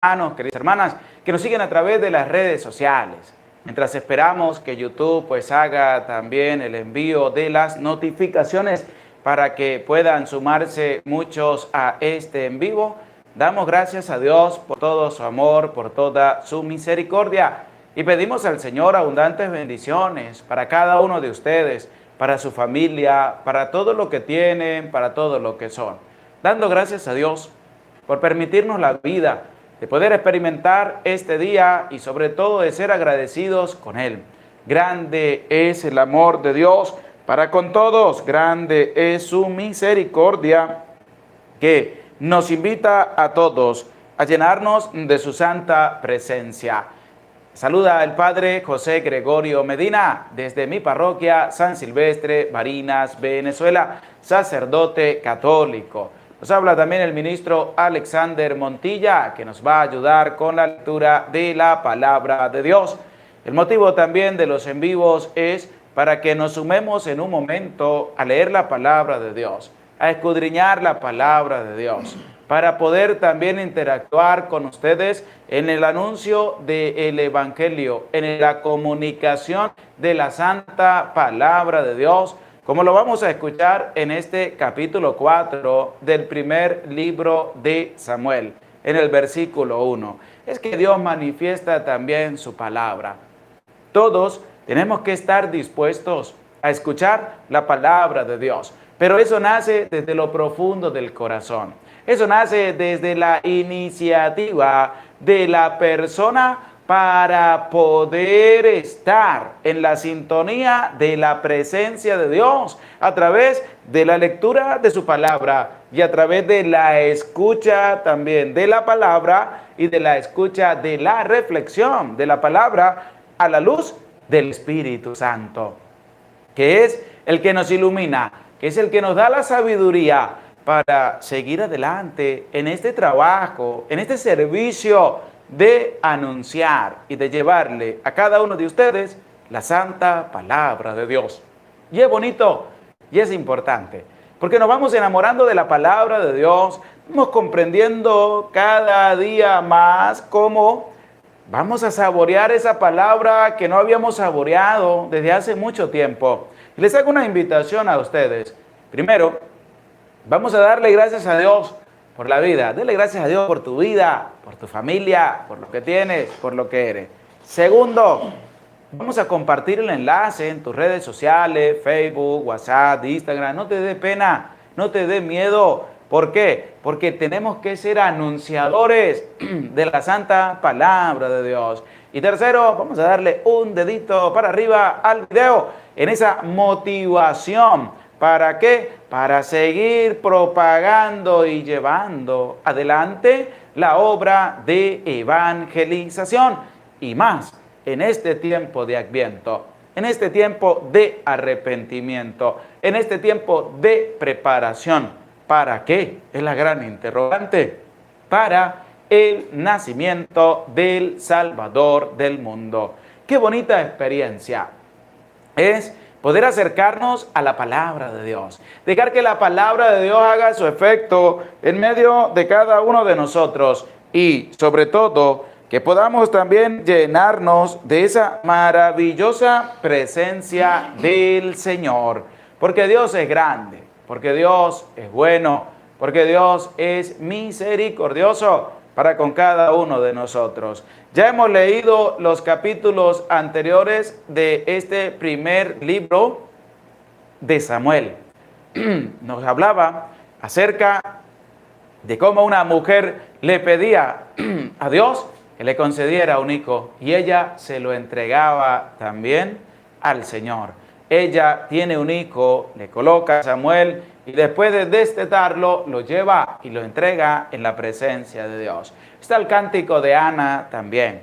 hermanos, queridas hermanas, que nos siguen a través de las redes sociales. Mientras esperamos que YouTube pues haga también el envío de las notificaciones para que puedan sumarse muchos a este en vivo, damos gracias a Dios por todo su amor, por toda su misericordia y pedimos al Señor abundantes bendiciones para cada uno de ustedes, para su familia, para todo lo que tienen, para todo lo que son. Dando gracias a Dios por permitirnos la vida, de poder experimentar este día y sobre todo de ser agradecidos con Él. Grande es el amor de Dios para con todos, grande es su misericordia que nos invita a todos a llenarnos de su santa presencia. Saluda el Padre José Gregorio Medina desde mi parroquia San Silvestre, Barinas, Venezuela, sacerdote católico. Nos habla también el ministro Alexander Montilla, que nos va a ayudar con la lectura de la palabra de Dios. El motivo también de los en vivos es para que nos sumemos en un momento a leer la palabra de Dios, a escudriñar la palabra de Dios, para poder también interactuar con ustedes en el anuncio del Evangelio, en la comunicación de la santa palabra de Dios, como lo vamos a escuchar en este capítulo 4 del primer libro de Samuel, en el versículo 1. Es que Dios manifiesta también su palabra. Todos tenemos que estar dispuestos a escuchar la palabra de Dios, pero eso nace desde lo profundo del corazón. Eso nace desde la iniciativa de la persona para poder estar en la sintonía de la presencia de Dios a través de la lectura de su palabra y a través de la escucha también de la palabra y de la escucha de la reflexión de la palabra a la luz del Espíritu Santo, que es el que nos ilumina, que es el que nos da la sabiduría para seguir adelante en este trabajo, en este servicio de anunciar y de llevarle a cada uno de ustedes la santa palabra de Dios. Y es bonito y es importante, porque nos vamos enamorando de la palabra de Dios, vamos comprendiendo cada día más cómo vamos a saborear esa palabra que no habíamos saboreado desde hace mucho tiempo. Y les hago una invitación a ustedes. Primero, vamos a darle gracias a Dios por la vida. Dele gracias a Dios por tu vida, por tu familia, por lo que tienes, por lo que eres. Segundo, vamos a compartir el enlace en tus redes sociales, Facebook, WhatsApp, Instagram. No te dé pena, no te dé miedo. ¿Por qué? Porque tenemos que ser anunciadores de la santa palabra de Dios. Y tercero, vamos a darle un dedito para arriba al video en esa motivación. ¿Para qué? Para seguir propagando y llevando adelante la obra de evangelización y más en este tiempo de Adviento, en este tiempo de arrepentimiento, en este tiempo de preparación. ¿Para qué? Es la gran interrogante. Para el nacimiento del Salvador del mundo. Qué bonita experiencia es poder acercarnos a la palabra de Dios, dejar que la palabra de Dios haga su efecto en medio de cada uno de nosotros y sobre todo que podamos también llenarnos de esa maravillosa presencia del Señor, porque Dios es grande, porque Dios es bueno, porque Dios es misericordioso para con cada uno de nosotros. Ya hemos leído los capítulos anteriores de este primer libro de Samuel. Nos hablaba acerca de cómo una mujer le pedía a Dios que le concediera un hijo y ella se lo entregaba también al Señor. Ella tiene un hijo, le coloca a Samuel y después de destetarlo lo lleva y lo entrega en la presencia de Dios. Está el cántico de Ana también,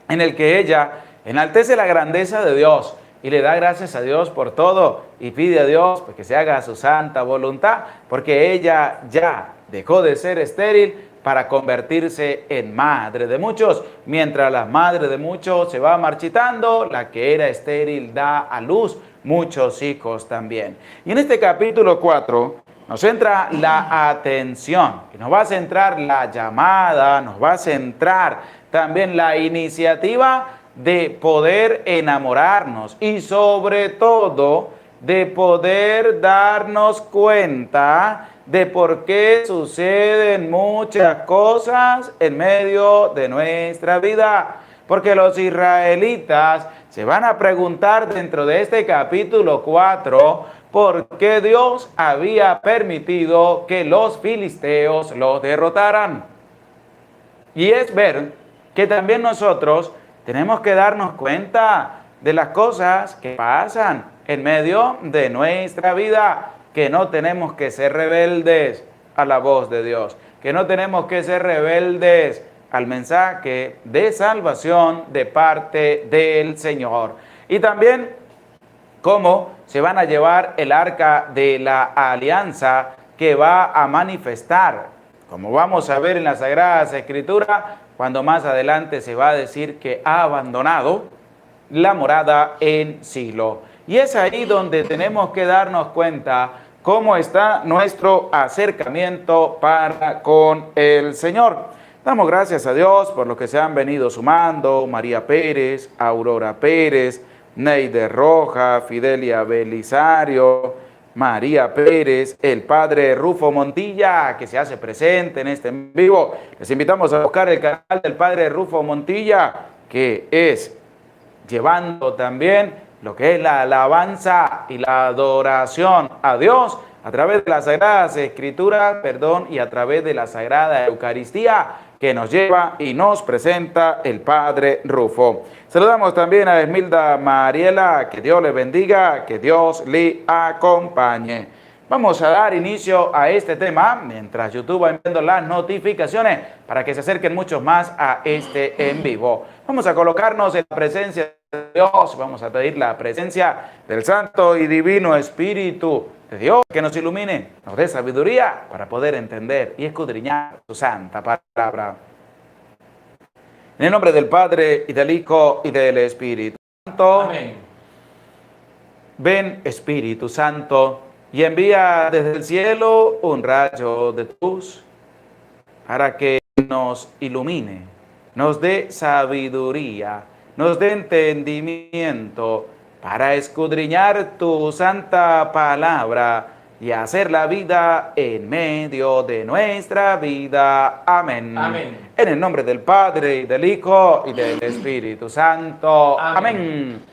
en el que ella enaltece la grandeza de Dios y le da gracias a Dios por todo y pide a Dios pues, que se haga su santa voluntad, porque ella ya dejó de ser estéril para convertirse en madre de muchos. Mientras la madre de muchos se va marchitando, la que era estéril da a luz muchos hijos también. Y en este capítulo 4 nos centra la atención, y nos va a centrar la llamada, nos va a centrar también la iniciativa de poder enamorarnos y sobre todo de poder darnos cuenta de por qué suceden muchas cosas en medio de nuestra vida. Porque los israelitas se van a preguntar dentro de este capítulo 4 por qué Dios había permitido que los filisteos los derrotaran. Y es ver que también nosotros tenemos que darnos cuenta de las cosas que pasan en medio de nuestra vida, que no tenemos que ser rebeldes a la voz de Dios, que no tenemos que ser rebeldes al mensaje de salvación de parte del Señor. Y también cómo se van a llevar el arca de la alianza que va a manifestar, como vamos a ver en las Sagradas Escrituras, cuando más adelante se va a decir que ha abandonado la morada en Silo. Y es ahí donde tenemos que darnos cuenta cómo está nuestro acercamiento para con el Señor. Damos gracias a Dios por los que se han venido sumando: María Pérez, Aurora Pérez, Neide Roja, Fidelia Belisario, María Pérez, el padre Rufo Montilla, que se hace presente en este en vivo. Les invitamos a buscar el canal del padre Rufo Montilla, que es llevando también lo que es la alabanza y la adoración a Dios a través de las Sagradas Escrituras, y a través de la Sagrada Eucaristía que nos lleva y nos presenta el padre Rufo. Saludamos también a Esmilda Mariela, que Dios le bendiga, que Dios le acompañe. Vamos a dar inicio a este tema mientras YouTube va enviando las notificaciones para que se acerquen muchos más a este en vivo. Vamos a colocarnos en la presencia de Dios, vamos a pedir la presencia del Santo y Divino Espíritu de Dios, que nos ilumine, nos dé sabiduría para poder entender y escudriñar su santa palabra. En el nombre del Padre, y del Hijo, y del Espíritu Santo. Amén. Ven, Espíritu Santo, y envía desde el cielo un rayo de luz para que nos ilumine, nos dé sabiduría, nos dé entendimiento para escudriñar tu santa palabra y hacer la vida en medio de nuestra vida. Amén. Amén. En el nombre del Padre, y del Hijo, y del Espíritu Santo. Amén. Amén.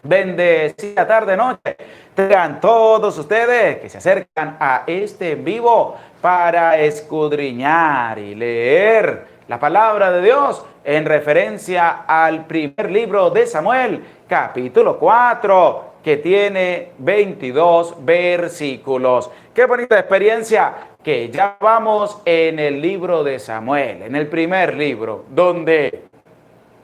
Bendecida tarde, noche. Tengan todos ustedes que se acercan a este en vivo para escudriñar y leer la palabra de Dios en referencia al primer libro de Samuel, capítulo 4, que tiene 22 versículos. Qué bonita experiencia que ya vamos en el libro de Samuel, en el primer libro, donde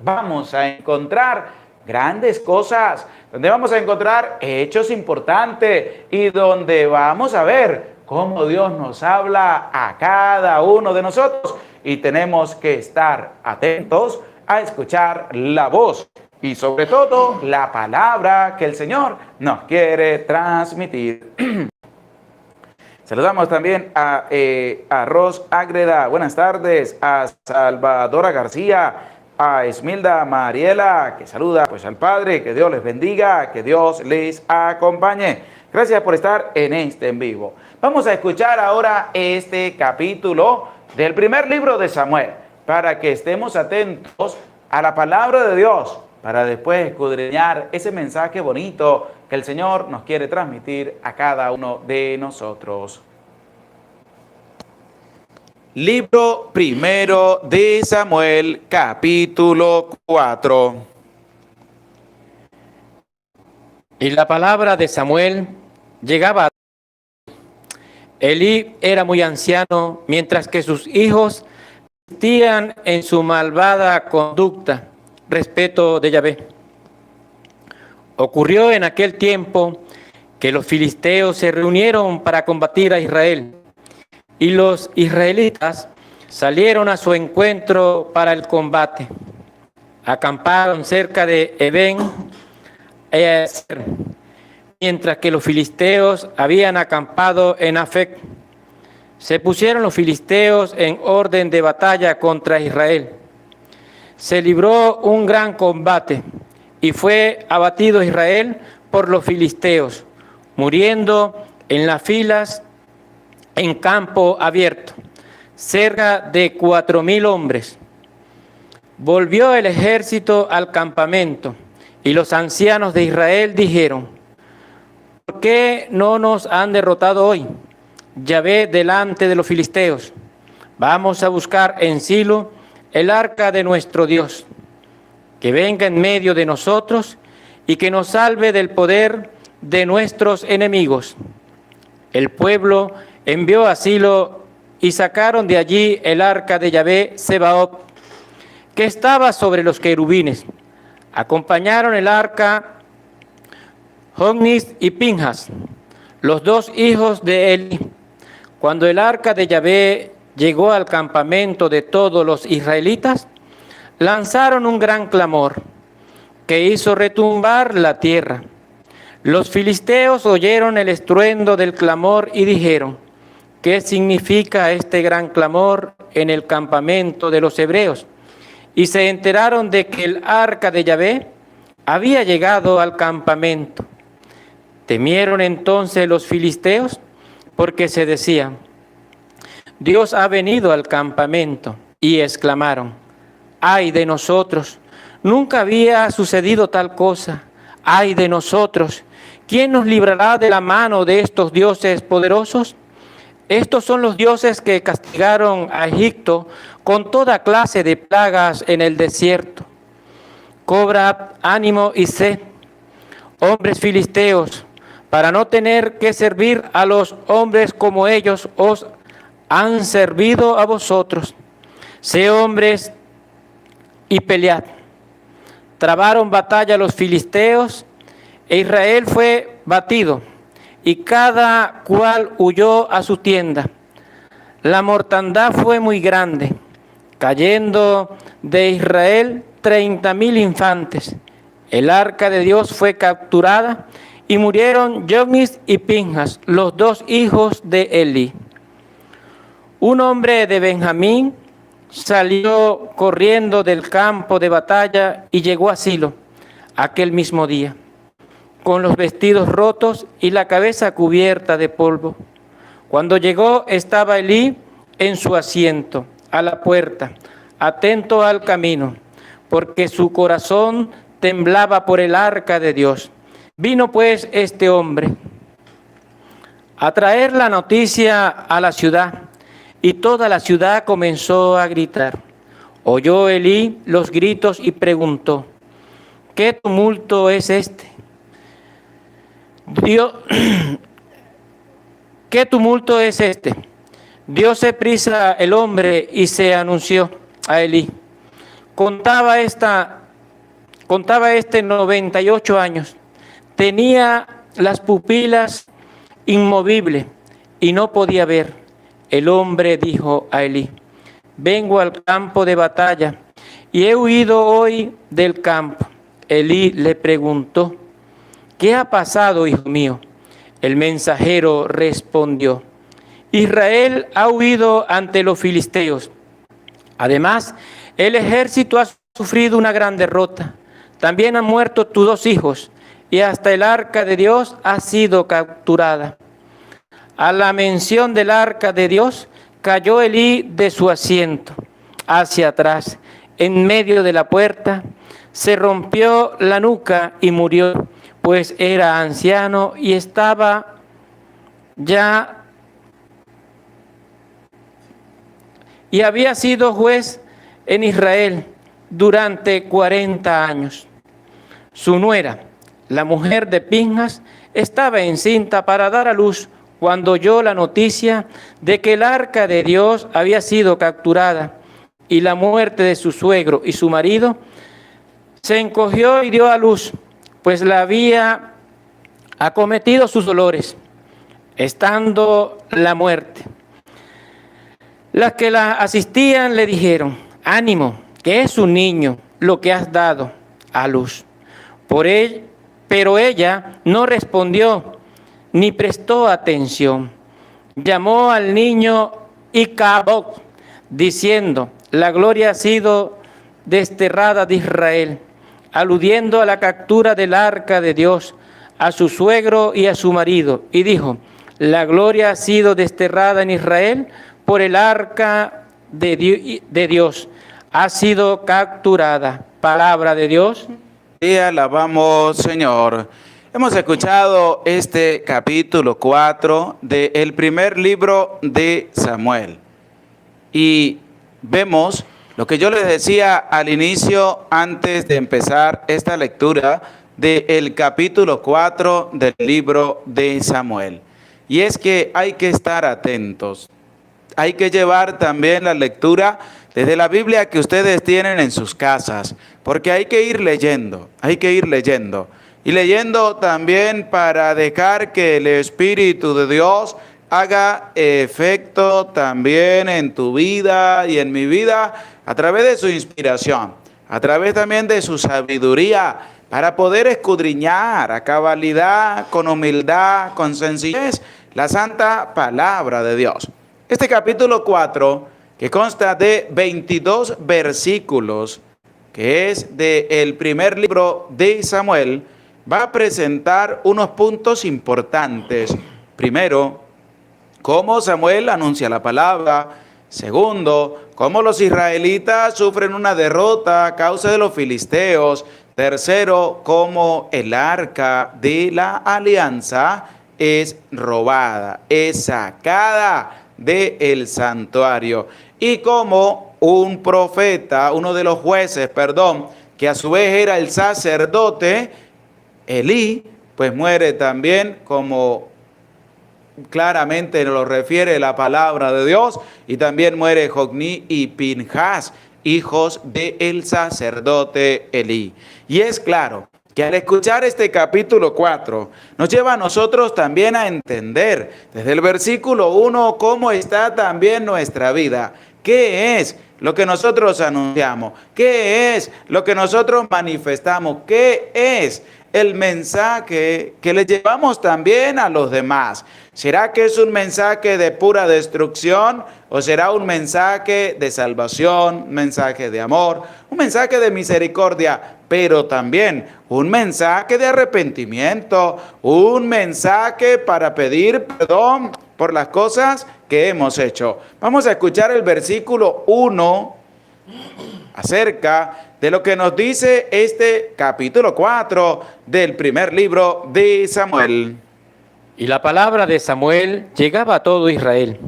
vamos a encontrar grandes cosas, donde vamos a encontrar hechos importantes y donde vamos a ver cómo Dios nos habla a cada uno de nosotros, y tenemos que estar atentos a escuchar la voz y sobre todo la palabra que el Señor nos quiere transmitir. Saludamos también a Ros Ágreda, buenas tardes, a Salvadora García, a Esmilda Mariela, que saluda pues al Padre, que Dios les bendiga, que Dios les acompañe. Gracias por estar en este en vivo. Vamos a escuchar ahora este capítulo del primer libro de Samuel, para que estemos atentos a la palabra de Dios, para después escudriñar ese mensaje bonito que el Señor nos quiere transmitir a cada uno de nosotros. Libro primero de Samuel, capítulo 4. Y la palabra de Samuel llegaba a Elí era muy anciano, mientras que sus hijos persistían en su malvada conducta respecto de Yahvé. Ocurrió en aquel tiempo que los filisteos se reunieron para combatir a Israel, y los israelitas salieron a su encuentro para el combate. Acamparon cerca de Eben, mientras que los filisteos habían acampado en Afec. Se pusieron los filisteos en orden de batalla contra Israel. Se libró un gran combate y fue abatido Israel por los filisteos, muriendo en las filas en campo abierto, cerca de 4,000 hombres. Volvió el ejército al campamento y los ancianos de Israel dijeron: ¿por qué no nos han derrotado hoy Yahvé delante de los filisteos? Vamos a buscar en Silo el arca de nuestro Dios, que venga en medio de nosotros y que nos salve del poder de nuestros enemigos. El pueblo envió a Silo y sacaron de allí el arca de Yahvé Sebaot, que estaba sobre los querubines. Acompañaron el arca Hofnis y Pinjas, los 2 hijos de Eli. Cuando el arca de Yahvé llegó al campamento de todos los israelitas, lanzaron un gran clamor que hizo retumbar la tierra. Los filisteos oyeron el estruendo del clamor y dijeron: ¿qué significa este gran clamor en el campamento de los hebreos? Y se enteraron de que el arca de Yahvé había llegado al campamento. Temieron entonces los filisteos, porque se decían: Dios ha venido al campamento, y exclamaron: ¡ay de nosotros! Nunca había sucedido tal cosa. ¡Ay de nosotros! ¿Quién nos librará de la mano de estos dioses poderosos? Estos son los dioses que castigaron a Egipto con toda clase de plagas en el desierto. Cobrad ánimo y sed, hombres filisteos, para no tener que servir a los hombres como ellos os han servido a vosotros. Sé hombres y pelead. Trabaron batalla los filisteos, e Israel fue batido, y cada cual huyó a su tienda. La mortandad fue muy grande, cayendo de Israel 30,000 infantes. El arca de Dios fue capturada, y murieron Hofnis y Pinjas, los 2 hijos de Eli. Un hombre de Benjamín salió corriendo del campo de batalla y llegó a Silo aquel mismo día, con los vestidos rotos y la cabeza cubierta de polvo. Cuando llegó, estaba Elí en su asiento, a la puerta, atento al camino, porque su corazón temblaba por el arca de Dios. Vino pues este hombre a traer la noticia a la ciudad, y toda la ciudad comenzó a gritar. Oyó Elí los gritos y preguntó: ¿qué tumulto es este? ¿Qué tumulto es este? Diose prisa el hombre y se anunció a Elí. Contaba este 98 años. Tenía las pupilas inmovibles y no podía ver. El hombre dijo a Elí: vengo al campo de batalla y he huido hoy del campo. Elí le preguntó: ¿qué ha pasado, hijo mío? El mensajero respondió: Israel ha huido ante los filisteos. Además, el ejército ha sufrido una gran derrota. También han muerto tus 2 hijos, y hasta el arca de Dios ha sido capturada. A la mención del arca de Dios, cayó Elí de su asiento hacia atrás, en medio de la puerta, se rompió la nuca y murió, pues era anciano y estaba ya y había sido juez en Israel durante 40 años. Su nuera, la mujer de Pinjas, estaba encinta para dar a luz cuando oyó la noticia de que el arca de Dios había sido capturada y la muerte de su suegro y su marido. Se encogió y dio a luz, pues la había acometido sus dolores, estando la muerte. Las que la asistían le dijeron: ánimo, que es un niño lo que has dado a luz. Por Pero ella no respondió ni prestó atención. Llamó al niño Icabod, diciendo: la gloria ha sido desterrada de Israel, aludiendo a la captura del arca de Dios, a su suegro y a su marido. Y dijo: la gloria ha sido desterrada en Israel por el arca de Dios, ha sido capturada. Palabra de Dios. Y alabamos, Señor. Hemos escuchado este capítulo 4 del primer libro de Samuel. Y vemos lo que yo les decía al inicio, antes de empezar esta lectura del capítulo 4 del libro de Samuel. Y es que hay que estar atentos. Hay que llevar también la lectura desde la Biblia que ustedes tienen en sus casas, porque hay que ir leyendo, y leyendo también para dejar que el Espíritu de Dios haga efecto también en tu vida y en mi vida a través de su inspiración, a través también de su sabiduría, para poder escudriñar a cabalidad, con humildad, con sencillez, la santa palabra de Dios. Este capítulo 4, que consta de 22 versículos, que es del primer libro de Samuel, va a presentar unos puntos importantes. Primero, cómo Samuel anuncia la palabra. Segundo, cómo los israelitas sufren una derrota a causa de los filisteos. Tercero, cómo el arca de la alianza es robada, es sacada del santuario. Y como un profeta, uno de los jueces, que a su vez era el sacerdote, Elí, pues muere también, como claramente nos lo refiere la palabra de Dios, y también muere Jogni y Pinjas, hijos del sacerdote Elí. Y es claro que al escuchar este capítulo 4, nos lleva a nosotros también a entender desde el versículo 1 cómo está también nuestra vida. ¿Qué es lo que nosotros anunciamos? ¿Qué es lo que nosotros manifestamos? ¿Qué es el mensaje que le llevamos también a los demás? ¿Será que es un mensaje de pura destrucción o será un mensaje de salvación, un mensaje de amor, un mensaje de misericordia, pero también un mensaje de arrepentimiento, un mensaje para pedir perdón por las cosas que hemos hecho? Vamos a escuchar el versículo 1 acerca de lo que nos dice este capítulo 4 del primer libro de Samuel. Y la palabra de Samuel llegaba a todo Israel.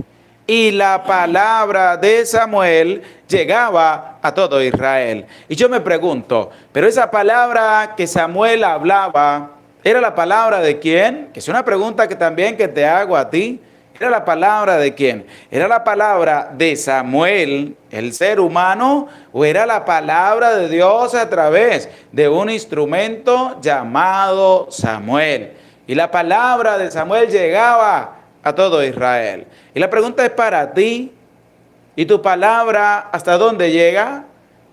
Y la palabra de Samuel llegaba a todo Israel. Y yo me pregunto, ¿pero esa palabra que Samuel hablaba era la palabra de quién? Que es una pregunta que también que te hago a ti. ¿Era la palabra de quién? ¿Era la palabra de Samuel, el ser humano, o era la palabra de Dios a través de un instrumento llamado Samuel? Y la palabra de Samuel llegaba a todo Israel. Y la pregunta es para ti: ¿y tu palabra hasta dónde llega?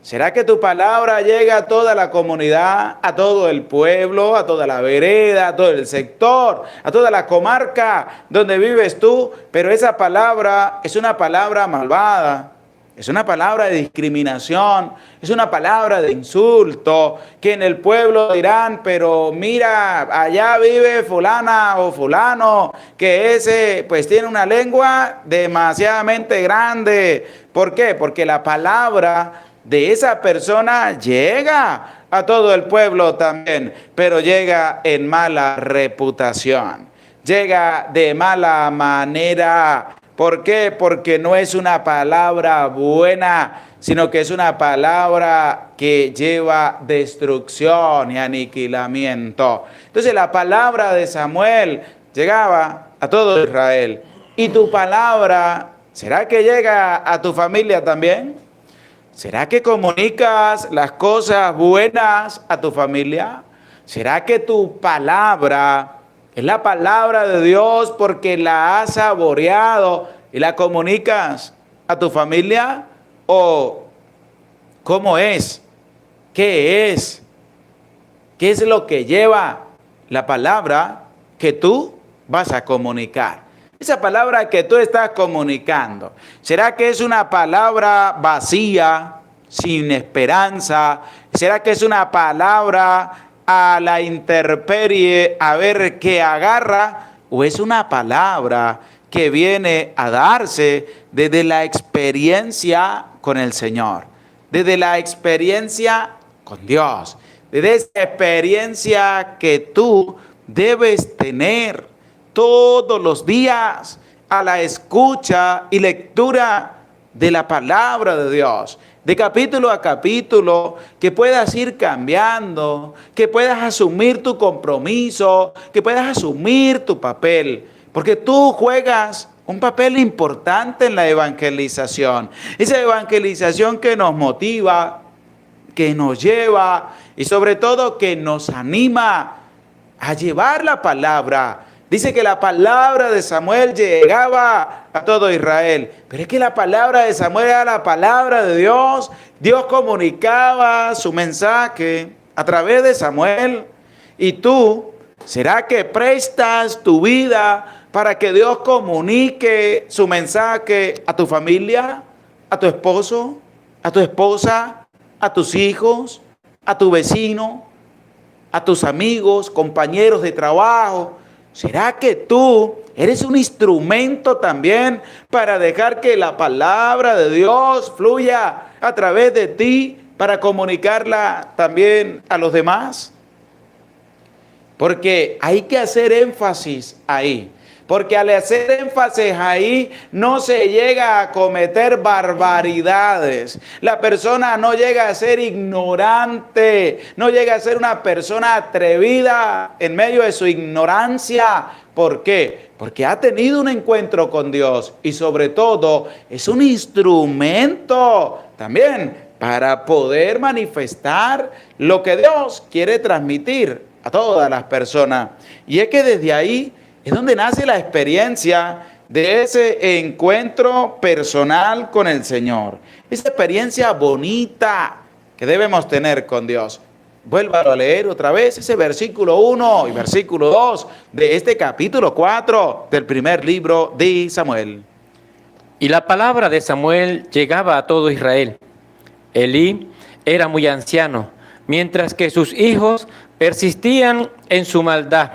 ¿Será que tu palabra llega a toda la comunidad, a todo el pueblo, a toda la vereda, a todo el sector, a toda la comarca donde vives tú? Pero esa palabra es una palabra malvada, es una palabra de discriminación, es una palabra de insulto, que en el pueblo dirán: pero mira, allá vive fulana o fulano, que ese pues tiene una lengua demasiadamente grande. ¿Por qué? Porque la palabra de esa persona llega a todo el pueblo también, pero llega en mala reputación, llega de mala manera. ¿Por qué? Porque no es una palabra buena, sino que es una palabra que lleva destrucción y aniquilamiento. Entonces la palabra de Samuel llegaba a todo Israel. ¿Y tu palabra, será que llega a tu familia también? ¿Será que comunicas las cosas buenas a tu familia? ¿Será que tu palabra es la palabra de Dios porque la has saboreado y la comunicas a tu familia? ¿O cómo es? ¿Qué es? ¿Qué es lo que lleva la palabra que tú vas a comunicar. Esa palabra que tú estás comunicando, ¿será que es una palabra vacía, sin esperanza? ¿Será que es una palabra a la intemperie, a ver qué agarra? ¿O es una palabra que viene a darse desde la experiencia con el Señor, desde la experiencia con Dios, desde esa experiencia que tú debes tener todos los días a la escucha y lectura de la palabra de Dios, de capítulo a capítulo, que puedas ir cambiando, que puedas asumir tu compromiso, que puedas asumir tu papel, porque tú juegas un papel importante en la evangelización, esa evangelización que nos motiva, que nos lleva y sobre todo que nos anima a llevar la palabra. Dice que la palabra de Samuel llegaba a todo Israel, pero es que la palabra de Samuel era la palabra de Dios. Dios comunicaba su mensaje a través de Samuel. Y tú, ¿será que prestas tu vida para que Dios comunique su mensaje a tu familia, a tu esposo, a tu esposa, a tus hijos, a tu vecino, a tus amigos, compañeros de trabajo? ¿Será que tú eres un instrumento también para dejar que la palabra de Dios fluya a través de ti para comunicarla también a los demás? Porque hay que hacer énfasis ahí. Porque al hacer énfasis ahí no se llega a cometer barbaridades. La persona no llega a ser ignorante, no llega a ser una persona atrevida en medio de su ignorancia. ¿Por qué? Porque ha tenido un encuentro con Dios y sobre todo es un instrumento también para poder manifestar lo que Dios quiere transmitir a todas las personas. Y es que desde ahí es donde nace la experiencia de ese encuentro personal con el Señor. Esa experiencia bonita que debemos tener con Dios. Vuélvalo a leer otra vez ese versículo 1 y versículo 2 de este capítulo 4 del primer libro de Samuel. Y la palabra de Samuel llegaba a todo Israel. Elí era muy anciano, mientras que sus hijos persistían en su maldad.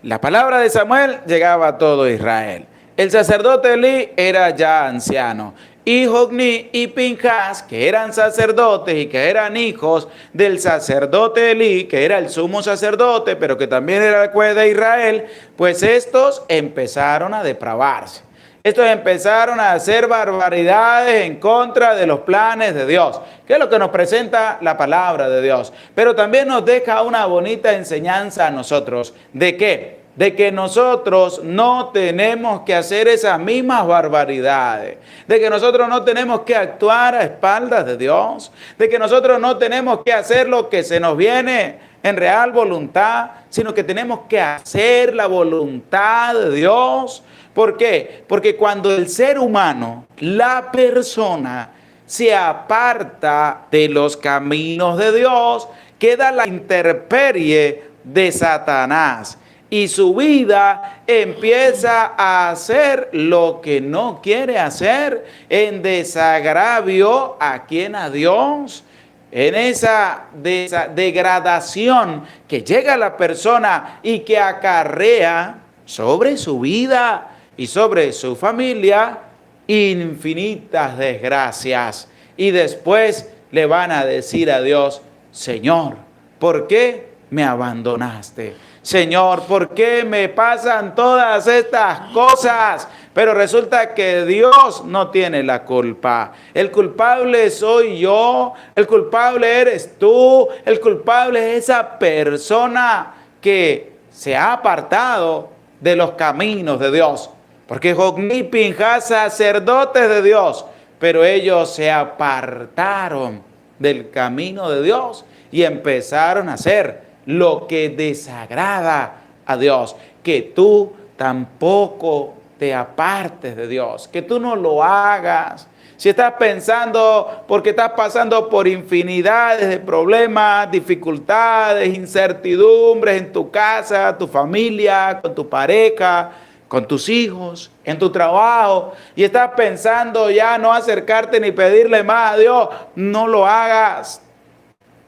La palabra de Samuel llegaba a todo Israel. El sacerdote Elí era ya anciano. Y Hofni y Pinjas, que eran sacerdotes y que eran hijos del sacerdote Elí, que era el sumo sacerdote, pero que también era el juez de Israel, pues estos empezaron a depravarse. Estos empezaron a hacer barbaridades en contra de los planes de Dios, que es lo que nos presenta la palabra de Dios. Pero también nos deja una bonita enseñanza a nosotros. ¿De qué? De que nosotros no tenemos que hacer esas mismas barbaridades, de que nosotros no tenemos que actuar a espaldas de Dios, de que nosotros no tenemos que hacer lo que se nos viene en real voluntad, sino que tenemos que hacer la voluntad de Dios. ¿Por qué? Porque cuando el ser humano, la persona, se aparta de los caminos de Dios, queda la intemperie de Satanás. Y su vida empieza a hacer lo que no quiere hacer, en desagravio a quien, a Dios, en esa degradación que llega a la persona y que acarrea sobre su vida y sobre su familia infinitas desgracias. Y después le van a decir a Dios: Señor, ¿por qué me abandonaste? Señor, ¿por qué me pasan todas estas cosas? Pero resulta que Dios no tiene la culpa. El culpable soy yo, el culpable eres tú, el culpable es esa persona que se ha apartado de los caminos de Dios. Porque Hofni y Pinjas, sacerdotes de Dios, pero ellos se apartaron del camino de Dios y empezaron a hacer lo que desagrada a Dios. Que tú tampoco te apartes de Dios, que tú no lo hagas, si estás pensando porque estás pasando por infinidades de problemas, dificultades, incertidumbres en tu casa, tu familia, con tu pareja, con tus hijos, en tu trabajo, y estás pensando ya no acercarte ni pedirle más a Dios, no lo hagas.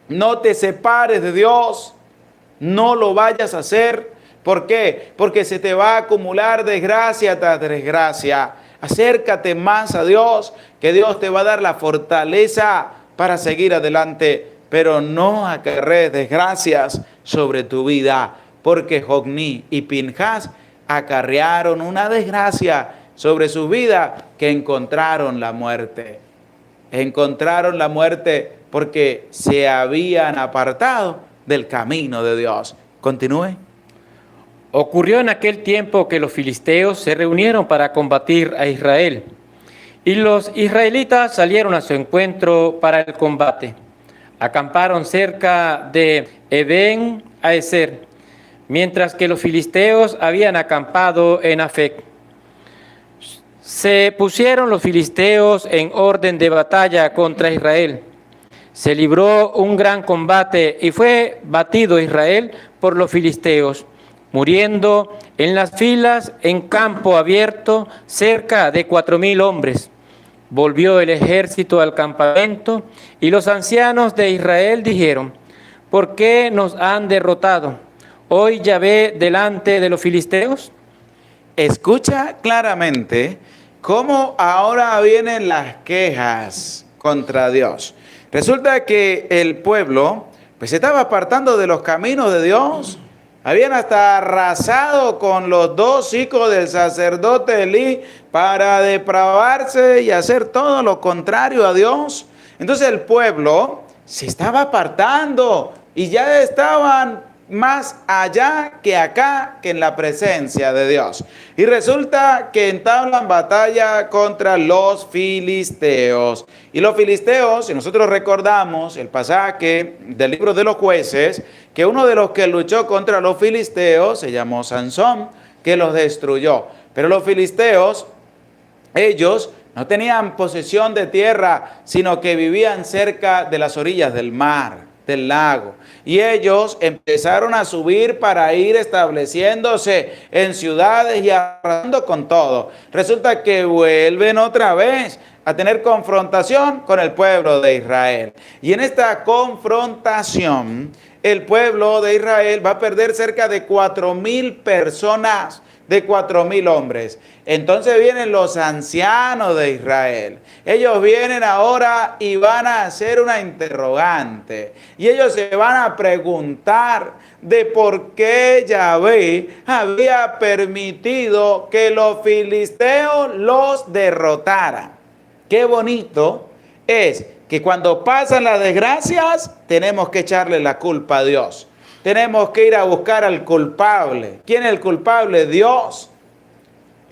No te separes de Dios, no lo vayas a hacer. ¿Por qué? Porque se te va a acumular desgracia tras desgracia. Acércate más a Dios, que Dios te va a dar la fortaleza para seguir adelante, pero no acarrees desgracias sobre tu vida, porque Jogni y Pinjas acarrearon una desgracia sobre su vida, que encontraron la muerte. Encontraron la muerte porque se habían apartado del camino de Dios. Continúe. Ocurrió en aquel tiempo que los filisteos se reunieron para combatir a Israel, y los israelitas salieron a su encuentro para el combate. Acamparon cerca de Eben Aezer, mientras que los filisteos habían acampado en Afec. Se pusieron los filisteos en orden de batalla contra Israel. Se libró un gran combate y fue batido Israel por los filisteos, muriendo en las filas en campo abierto cerca de 4,000 hombres. Volvió el ejército al campamento y los ancianos de Israel dijeron: ¿por qué nos han derrotado hoy Yahvé delante de los filisteos? Escucha claramente cómo ahora vienen las quejas contra Dios. Resulta que el pueblo pues se estaba apartando de los caminos de Dios. Habían hasta arrasado con los 2 hijos del sacerdote Elí para depravarse y hacer todo lo contrario a Dios. Entonces el pueblo se estaba apartando y ya estaban más allá que acá, que en la presencia de Dios. Y resulta que entablan batalla contra los filisteos. Y los filisteos, si nosotros recordamos el pasaje del libro de los Jueces, que uno de los que luchó contra los filisteos se llamó Sansón, que los destruyó. Pero los filisteos, ellos no tenían posesión de tierra, sino que vivían cerca de las orillas del mar, del lago. Y ellos empezaron a subir para ir estableciéndose en ciudades y arrasando con todo. Resulta que vuelven otra vez a tener confrontación con el pueblo de Israel. Y en esta confrontación, el pueblo de Israel va a perder cerca de 4,000 personas, de 4,000 hombres. Entonces vienen los ancianos de Israel. Ellos vienen ahora y van a hacer una interrogante. Y ellos se van a preguntar de por qué Yahvé había permitido que los filisteos los derrotaran. Qué bonito es que cuando pasan las desgracias tenemos que echarle la culpa a Dios. Tenemos que ir a buscar al culpable. ¿Quién es el culpable? Dios.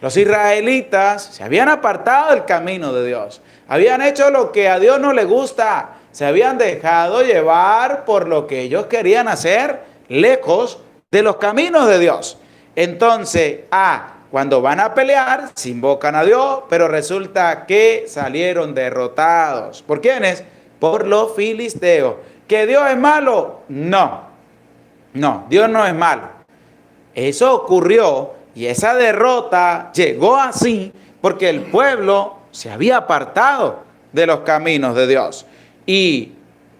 Los israelitas se habían apartado del camino de Dios. Habían hecho lo que a Dios no le gusta. Se habían dejado llevar por lo que ellos querían hacer, lejos de los caminos de Dios. Entonces, cuando van a pelear, se invocan a Dios, pero resulta que salieron derrotados. ¿Por quiénes? Por los filisteos. ¿Que Dios es malo? No, Dios no es malo. Eso ocurrió y esa derrota llegó así porque el pueblo se había apartado de los caminos de Dios. Y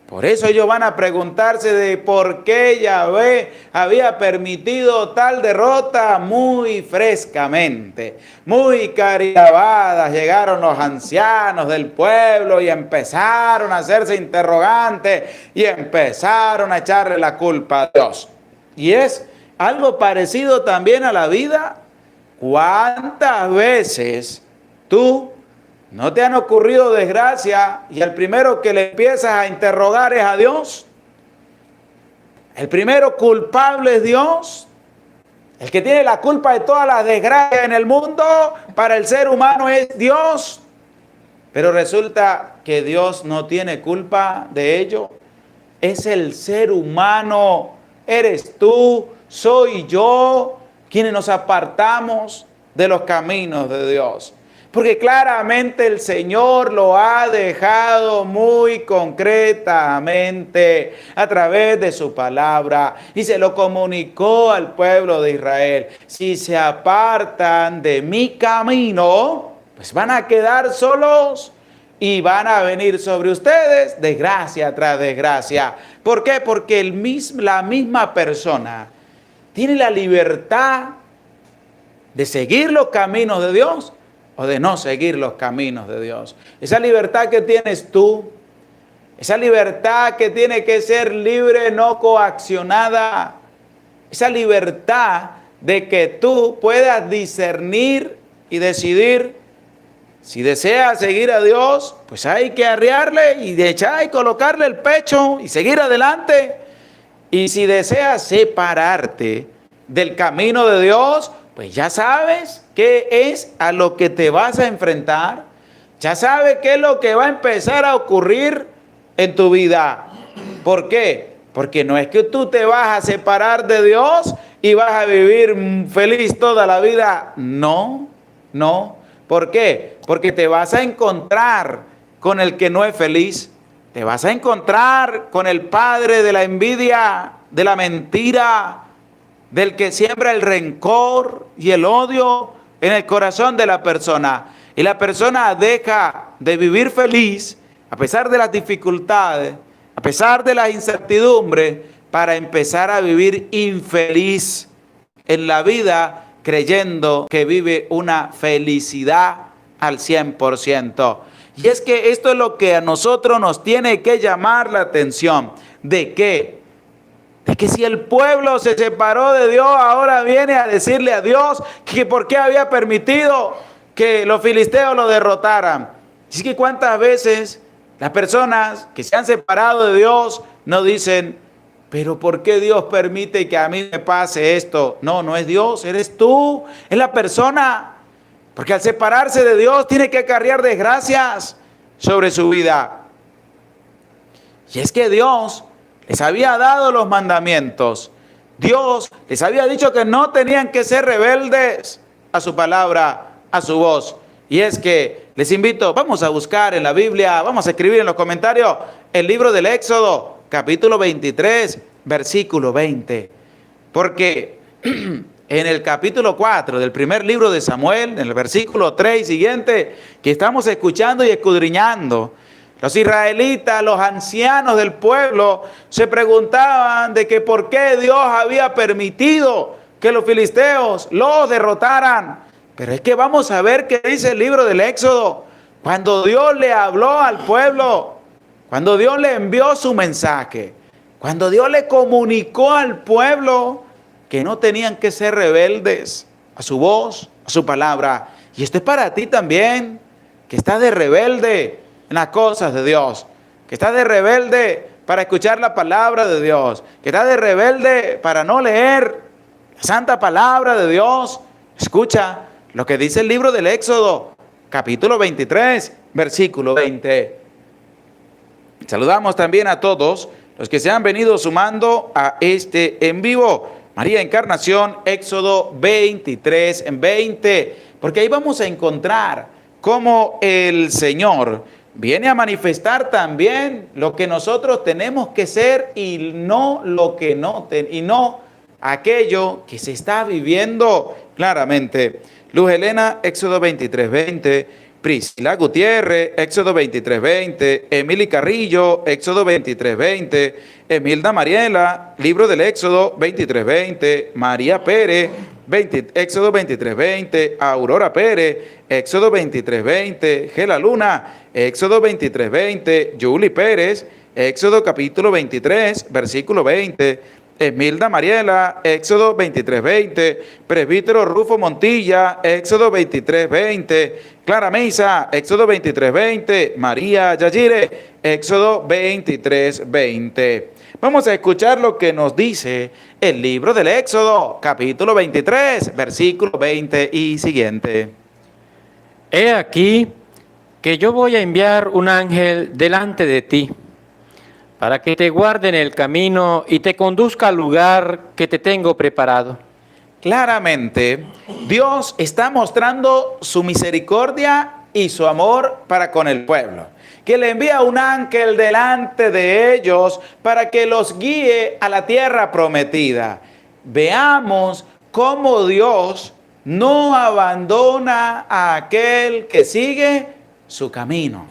por eso ellos van a preguntarse de por qué Yahvé había permitido tal derrota. Muy frescamente, muy caribadas, llegaron los ancianos del pueblo y empezaron a hacerse interrogantes y empezaron a echarle la culpa a Dios. Y es algo parecido también a la vida. ¿Cuántas veces tú no te han ocurrido desgracia y el primero que le empiezas a interrogar es a Dios? El primero culpable es Dios. El que tiene la culpa de todas las desgracias en el mundo para el ser humano es Dios. Pero resulta que Dios no tiene culpa de ello. Es el ser humano, eres tú, soy yo, quienes nos apartamos de los caminos de Dios. Porque claramente el Señor lo ha dejado muy concretamente a través de su palabra y se lo comunicó al pueblo de Israel. Si se apartan de mi camino, pues van a quedar solos y van a venir sobre ustedes desgracia tras desgracia. ¿Por qué? Porque la misma persona tiene la libertad de seguir los caminos de Dios o de no seguir los caminos de Dios. Esa libertad que tienes tú, esa libertad que tiene que ser libre, no coaccionada, esa libertad de que tú puedas discernir y decidir. Si deseas seguir a Dios, pues hay que arrearle y echar y colocarle el pecho y seguir adelante. Y si deseas separarte del camino de Dios, pues ya sabes qué es a lo que te vas a enfrentar. Ya sabes qué es lo que va a empezar a ocurrir en tu vida. ¿Por qué? Porque no es que tú te vas a separar de Dios y vas a vivir feliz toda la vida. No, no. ¿Por qué? Porque te vas a encontrar con el que no es feliz. Te vas a encontrar con el padre de la envidia, de la mentira, del que siembra el rencor y el odio en el corazón de la persona. Y la persona deja de vivir feliz a pesar de las dificultades, a pesar de las incertidumbres, para empezar a vivir infeliz en la vida, creyendo que vive una felicidad al 100%. Y es que esto es lo que a nosotros nos tiene que llamar la atención. ¿De qué? De que si el pueblo se separó de Dios, ahora viene a decirle a Dios que por qué había permitido que los filisteos lo derrotaran. Es que cuántas veces las personas que se han separado de Dios no dicen, pero ¿por qué Dios permite que a mí me pase esto? No, no es Dios, eres tú, es la persona. Porque al separarse de Dios tiene que acarrear desgracias sobre su vida. Y es que Dios les había dado los mandamientos. Dios les había dicho que no tenían que ser rebeldes a su palabra, a su voz. Y es que les invito, vamos a buscar en la Biblia, vamos a escribir en los comentarios el libro del Éxodo, capítulo 23, versículo 20. Porque en el capítulo 4 del primer libro de Samuel, en el versículo 3 y siguiente, que estamos escuchando y escudriñando, los israelitas, los ancianos del pueblo, se preguntaban de que por qué Dios había permitido que los filisteos los derrotaran. Pero es que vamos a ver qué dice el libro del Éxodo. Cuando Dios le habló al pueblo, cuando Dios le envió su mensaje, cuando Dios le comunicó al pueblo que no tenían que ser rebeldes a su voz, a su palabra. Y esto es para ti también, que estás de rebelde en las cosas de Dios, que estás de rebelde para escuchar la palabra de Dios, que estás de rebelde para no leer la santa palabra de Dios. Escucha lo que dice el libro del Éxodo, capítulo 23, versículo 20. Saludamos también a todos los que se han venido sumando a este en vivo. María Encarnación, Éxodo 23, 20. Porque ahí vamos a encontrar cómo el Señor viene a manifestar también lo que nosotros tenemos que ser y no lo que no y no aquello que se está viviendo claramente. Luz Helena, Éxodo 23, 20. Priscila Gutiérrez, Éxodo 23, 20. Emily Carrillo, Éxodo 23, 20. Emilda Mariela, libro del Éxodo 23, 20. María Pérez, Éxodo 23, 20. Aurora Pérez, Éxodo 23, 20. Gela Luna, Éxodo 23, 20. Julie Pérez, Éxodo capítulo 23, versículo 20. Esmilda Mariela, Éxodo 23, 20. Presbítero Rufo Montilla, Éxodo 23, 20. Clara Mesa, Éxodo 23, 20. María Yayire, Éxodo 23, 20. Vamos a escuchar lo que nos dice el libro del Éxodo, capítulo 23, versículo 20 y siguiente. He aquí que yo voy a enviar un ángel delante de ti, para que te guarde en el camino y te conduzca al lugar que te tengo preparado. claramente Dios está mostrando su misericordia y su amor para con el pueblo, que le envía un ángel delante de ellos para que los guíe a la tierra prometida. Veamos cómo Dios no abandona a aquel que sigue su camino.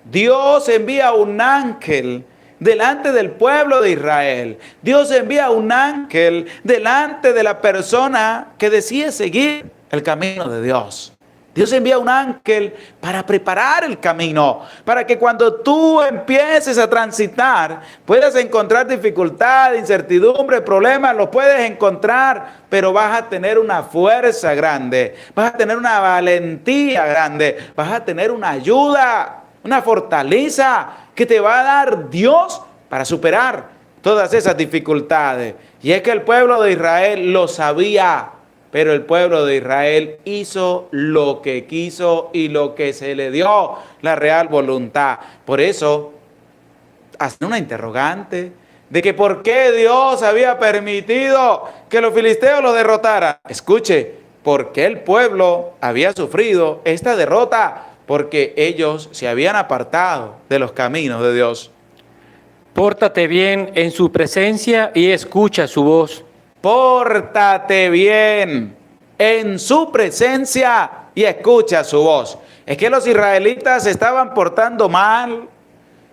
Dios envía un ángel delante del pueblo de Israel. Dios envía un ángel delante de la persona que decide seguir el camino de Dios. Dios envía un ángel para preparar el camino, para que cuando tú empieces a transitar, puedas encontrar dificultad, incertidumbre, problemas, los puedes encontrar, pero vas a tener una fuerza grande, vas a tener una valentía grande, vas a tener una ayuda, una fortaleza que te va a dar Dios para superar todas esas dificultades. Y es que el pueblo de Israel lo sabía, pero el pueblo de Israel hizo lo que quiso y lo que se le dio la real voluntad. Por eso, hacen una interrogante de que por qué Dios había permitido que los filisteos los derrotaran. Escuche, ¿por qué el pueblo había sufrido esta derrota? Porque ellos se habían apartado de los caminos de Dios. Pórtate bien en su presencia y escucha su voz. Pórtate bien en su presencia y escucha su voz. Es que los israelitas se estaban portando mal.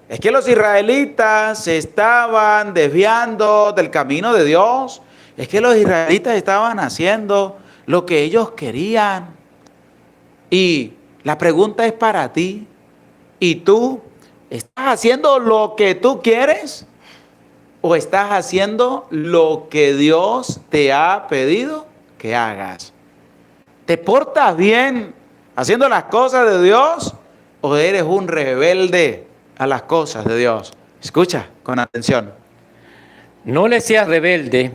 Es que los israelitas se estaban desviando del camino de Dios. Es que los israelitas estaban haciendo lo que ellos querían. Y la pregunta es para ti. ¿Y tú estás haciendo lo que tú quieres? ¿O estás haciendo lo que Dios te ha pedido que hagas? ¿Te portas bien haciendo las cosas de Dios? ¿O eres un rebelde a las cosas de Dios? Escucha con atención. No le seas rebelde,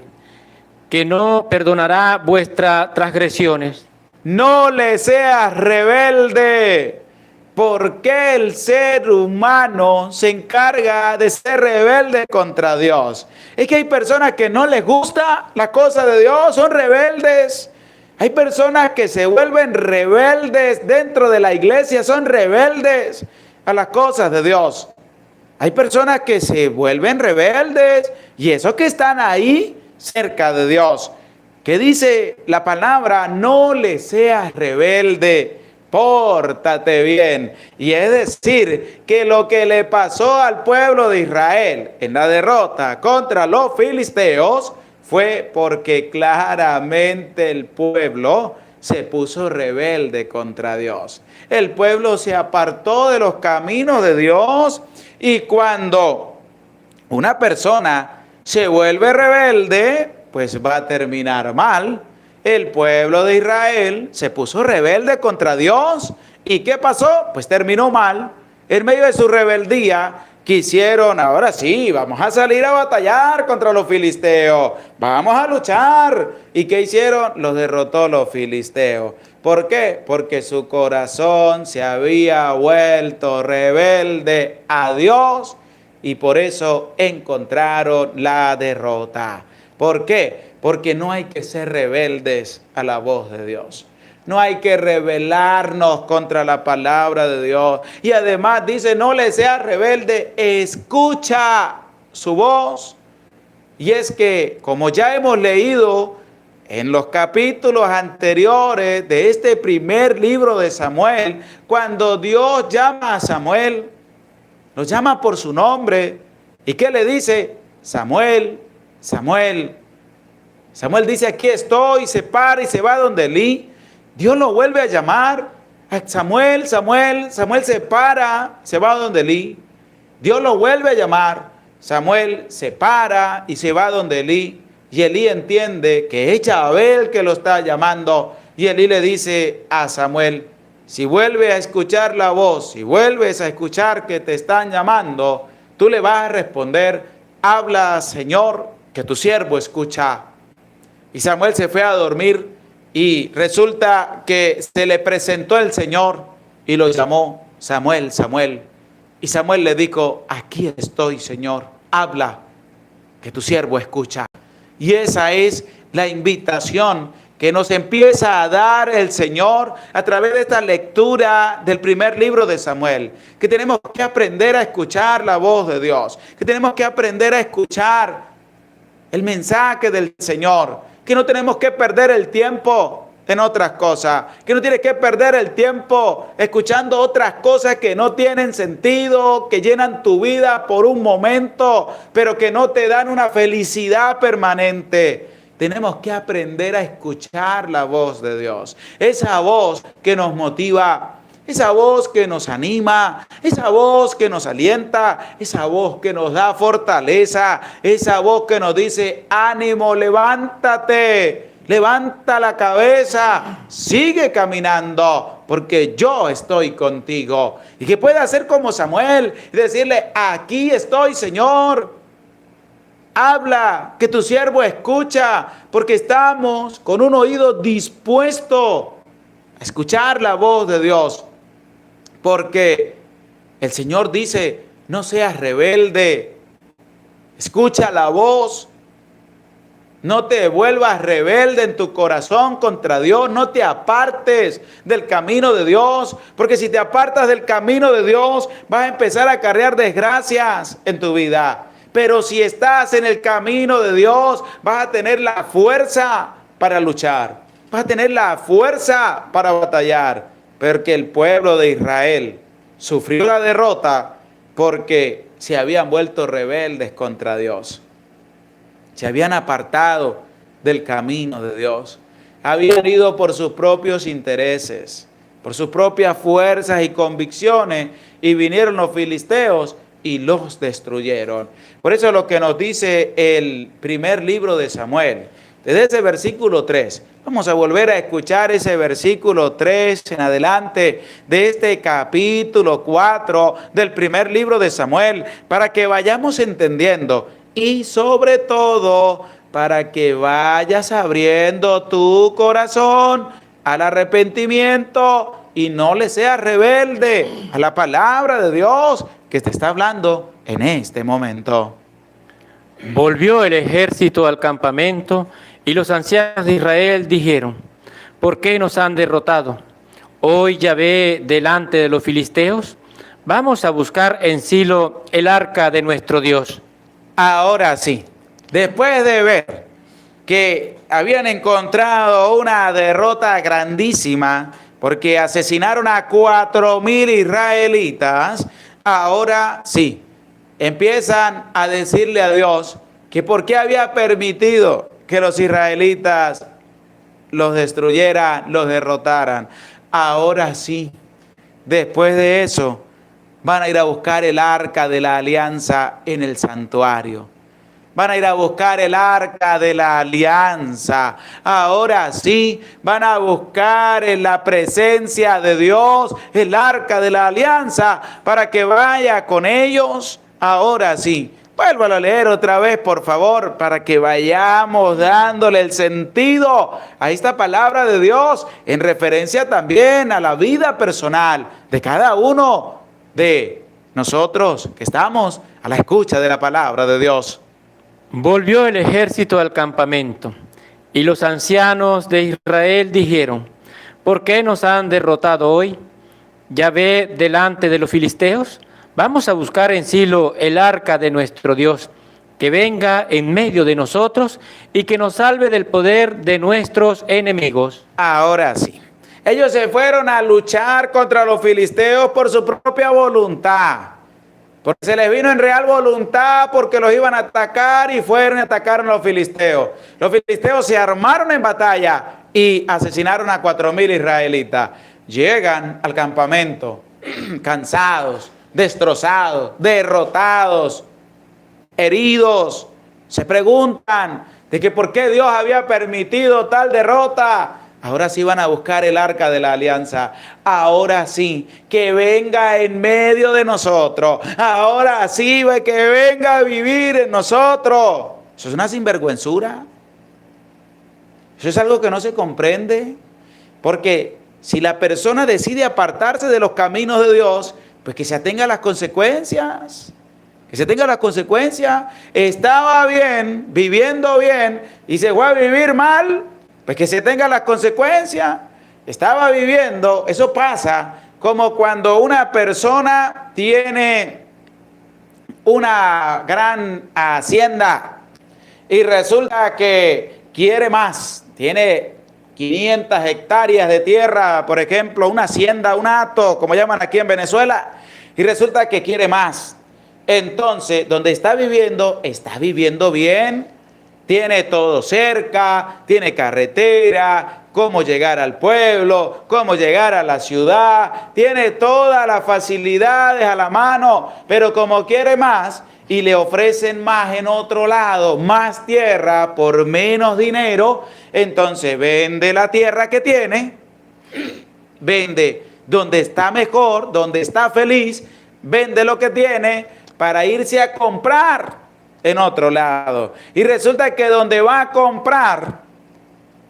que no perdonará vuestras transgresiones. No le seas rebelde. ¿Por qué el ser humano se encarga de ser rebelde contra Dios? Es que hay personas que no les gusta la cosa de Dios, son rebeldes. Hay personas que se vuelven rebeldes dentro de la iglesia, son rebeldes a las cosas de Dios. Hay personas que se vuelven rebeldes y esos que están ahí cerca de Dios. ¿Qué dice la palabra? No le seas rebelde. Pórtate bien. Y es decir, que lo que le pasó al pueblo de Israel en la derrota contra los filisteos fue porque claramente el pueblo se puso rebelde contra Dios. El pueblo se apartó de los caminos de Dios, y cuando una persona se vuelve rebelde, pues va a terminar mal. El pueblo de Israel se puso rebelde contra Dios. ¿Y qué pasó? Pues terminó mal. En medio de su rebeldía quisieron, ahora sí, vamos a salir a batallar contra los filisteos. Vamos a luchar. ¿Y qué hicieron? Los derrotó los filisteos. ¿Por qué? Porque su corazón se había vuelto rebelde a Dios y por eso encontraron la derrota. ¿Por qué? Porque no hay que ser rebeldes a la voz de Dios. No hay que rebelarnos contra la palabra de Dios. Y además dice, no le seas rebelde, escucha su voz. Y es que, como ya hemos leído en los capítulos anteriores de este primer libro de Samuel, cuando Dios llama a Samuel, lo llama por su nombre. ¿Y qué le dice? Samuel, Samuel. Samuel dice, aquí estoy, se para y se va donde Elí. Dios lo vuelve a llamar. Samuel, Samuel. Samuel se para, se va donde Elí. Dios lo vuelve a llamar. Samuel se para y se va donde Elí. Y Elí entiende que es Yahvé que lo está llamando. Y Elí le dice a Samuel, si vuelves a escuchar la voz, si vuelves a escuchar que te están llamando, tú le vas a responder, habla, Señor, que tu siervo escucha. Y Samuel se fue a dormir y resulta que se le presentó el Señor y lo llamó, Samuel, Samuel. Y Samuel le dijo, aquí estoy, Señor, habla, que tu siervo escucha. Y esa es la invitación que nos empieza a dar el Señor a través de esta lectura del primer libro de Samuel, que tenemos que aprender a escuchar la voz de Dios, que tenemos que aprender a escuchar el mensaje del Señor, que no tenemos que perder el tiempo en otras cosas, que no tienes que perder el tiempo escuchando otras cosas que no tienen sentido, que llenan tu vida por un momento, pero que no te dan una felicidad permanente. Tenemos que aprender a escuchar la voz de Dios, esa voz que nos motiva, esa voz que nos anima, esa voz que nos alienta, esa voz que nos da fortaleza, esa voz que nos dice: ánimo, levántate. Levanta la cabeza, sigue caminando, porque yo estoy contigo. Y que pueda hacer como Samuel y decirle: aquí estoy, Señor. Habla, que tu siervo escucha, porque estamos con un oído dispuesto a escuchar la voz de Dios. Porque el Señor dice: no seas rebelde, escucha la voz. No te vuelvas rebelde en tu corazón contra Dios. No te apartes del camino de Dios. Porque si te apartas del camino de Dios, vas a empezar a acarrear desgracias en tu vida. Pero si estás en el camino de Dios, vas a tener la fuerza para luchar. Vas a tener la fuerza para batallar. Porque el pueblo de Israel sufrió la derrota porque se habían vuelto rebeldes contra Dios. Se habían apartado del camino de Dios. Habían ido por sus propios intereses, por sus propias fuerzas y convicciones, y vinieron los filisteos y los destruyeron. Por eso lo que nos dice el primer libro de Samuel, desde ese versículo 3, vamos a volver a escuchar ese versículo 3 en adelante de este capítulo 4 del primer libro de Samuel, para que vayamos entendiendo. Y sobre todo, para que vayas abriendo tu corazón al arrepentimiento y no le seas rebelde a la palabra de Dios que te está hablando en este momento. Volvió el ejército al campamento y los ancianos de Israel dijeron: ¿por qué nos han derrotado? Hoy Yahvé delante de los filisteos. Vamos a buscar en Silo el arca de nuestro Dios. Ahora sí, después de ver que habían encontrado una derrota grandísima porque asesinaron a 4,000 israelitas, ahora sí, empiezan a decirle a Dios que por qué había permitido que los israelitas los destruyeran, los derrotaran. Ahora sí, después de eso, van a ir a buscar el arca de la alianza en el santuario. Van a ir a buscar el arca de la alianza. Ahora sí, van a buscar en la presencia de Dios el arca de la alianza para que vaya con ellos. Ahora sí, vuélvalo a leer otra vez, por favor, para que vayamos dándole el sentido a esta palabra de Dios en referencia también a la vida personal de cada uno de nosotros que estamos a la escucha de la palabra de Dios. Volvió el ejército al campamento y los ancianos de Israel dijeron: ¿por qué nos han derrotado hoy? ¿Yahvé delante de los filisteos? Vamos a buscar en Silo el arca de nuestro Dios, que venga en medio de nosotros y que nos salve del poder de nuestros enemigos. Ahora sí. Ellos se fueron a luchar contra los filisteos por su propia voluntad. Porque se les vino en real voluntad, porque los iban a atacar y fueron y atacaron a los filisteos. Los filisteos se armaron en batalla y asesinaron a 4,000 israelitas. Llegan al campamento cansados, destrozados, derrotados, heridos. Se preguntan de que por qué Dios había permitido tal derrota. Ahora sí van a buscar el arca de la alianza. Ahora sí, que venga en medio de nosotros. Ahora sí, que venga a vivir en nosotros. Eso es una sinvergüenzura. Eso es algo que no se comprende. Porque si la persona decide apartarse de los caminos de Dios, pues que se atenga a las consecuencias. que se tenga las consecuencias. Estaba bien, viviendo bien, y se fue a vivir mal, pues que se tenga las consecuencias. Estaba viviendo, eso pasa como cuando una persona tiene una gran hacienda y resulta que quiere más, tiene 500 hectáreas de tierra, por ejemplo, una hacienda, un hato, como llaman aquí en Venezuela, y resulta que quiere más. Entonces, donde está viviendo bien, tiene todo cerca, tiene carretera, cómo llegar al pueblo, cómo llegar a la ciudad, tiene todas las facilidades a la mano, pero como quiere más y le ofrecen más en otro lado, más tierra por menos dinero, entonces vende la tierra que tiene, vende donde está mejor, donde está feliz, vende lo que tiene para irse a comprar en otro lado. Y resulta que donde va a comprar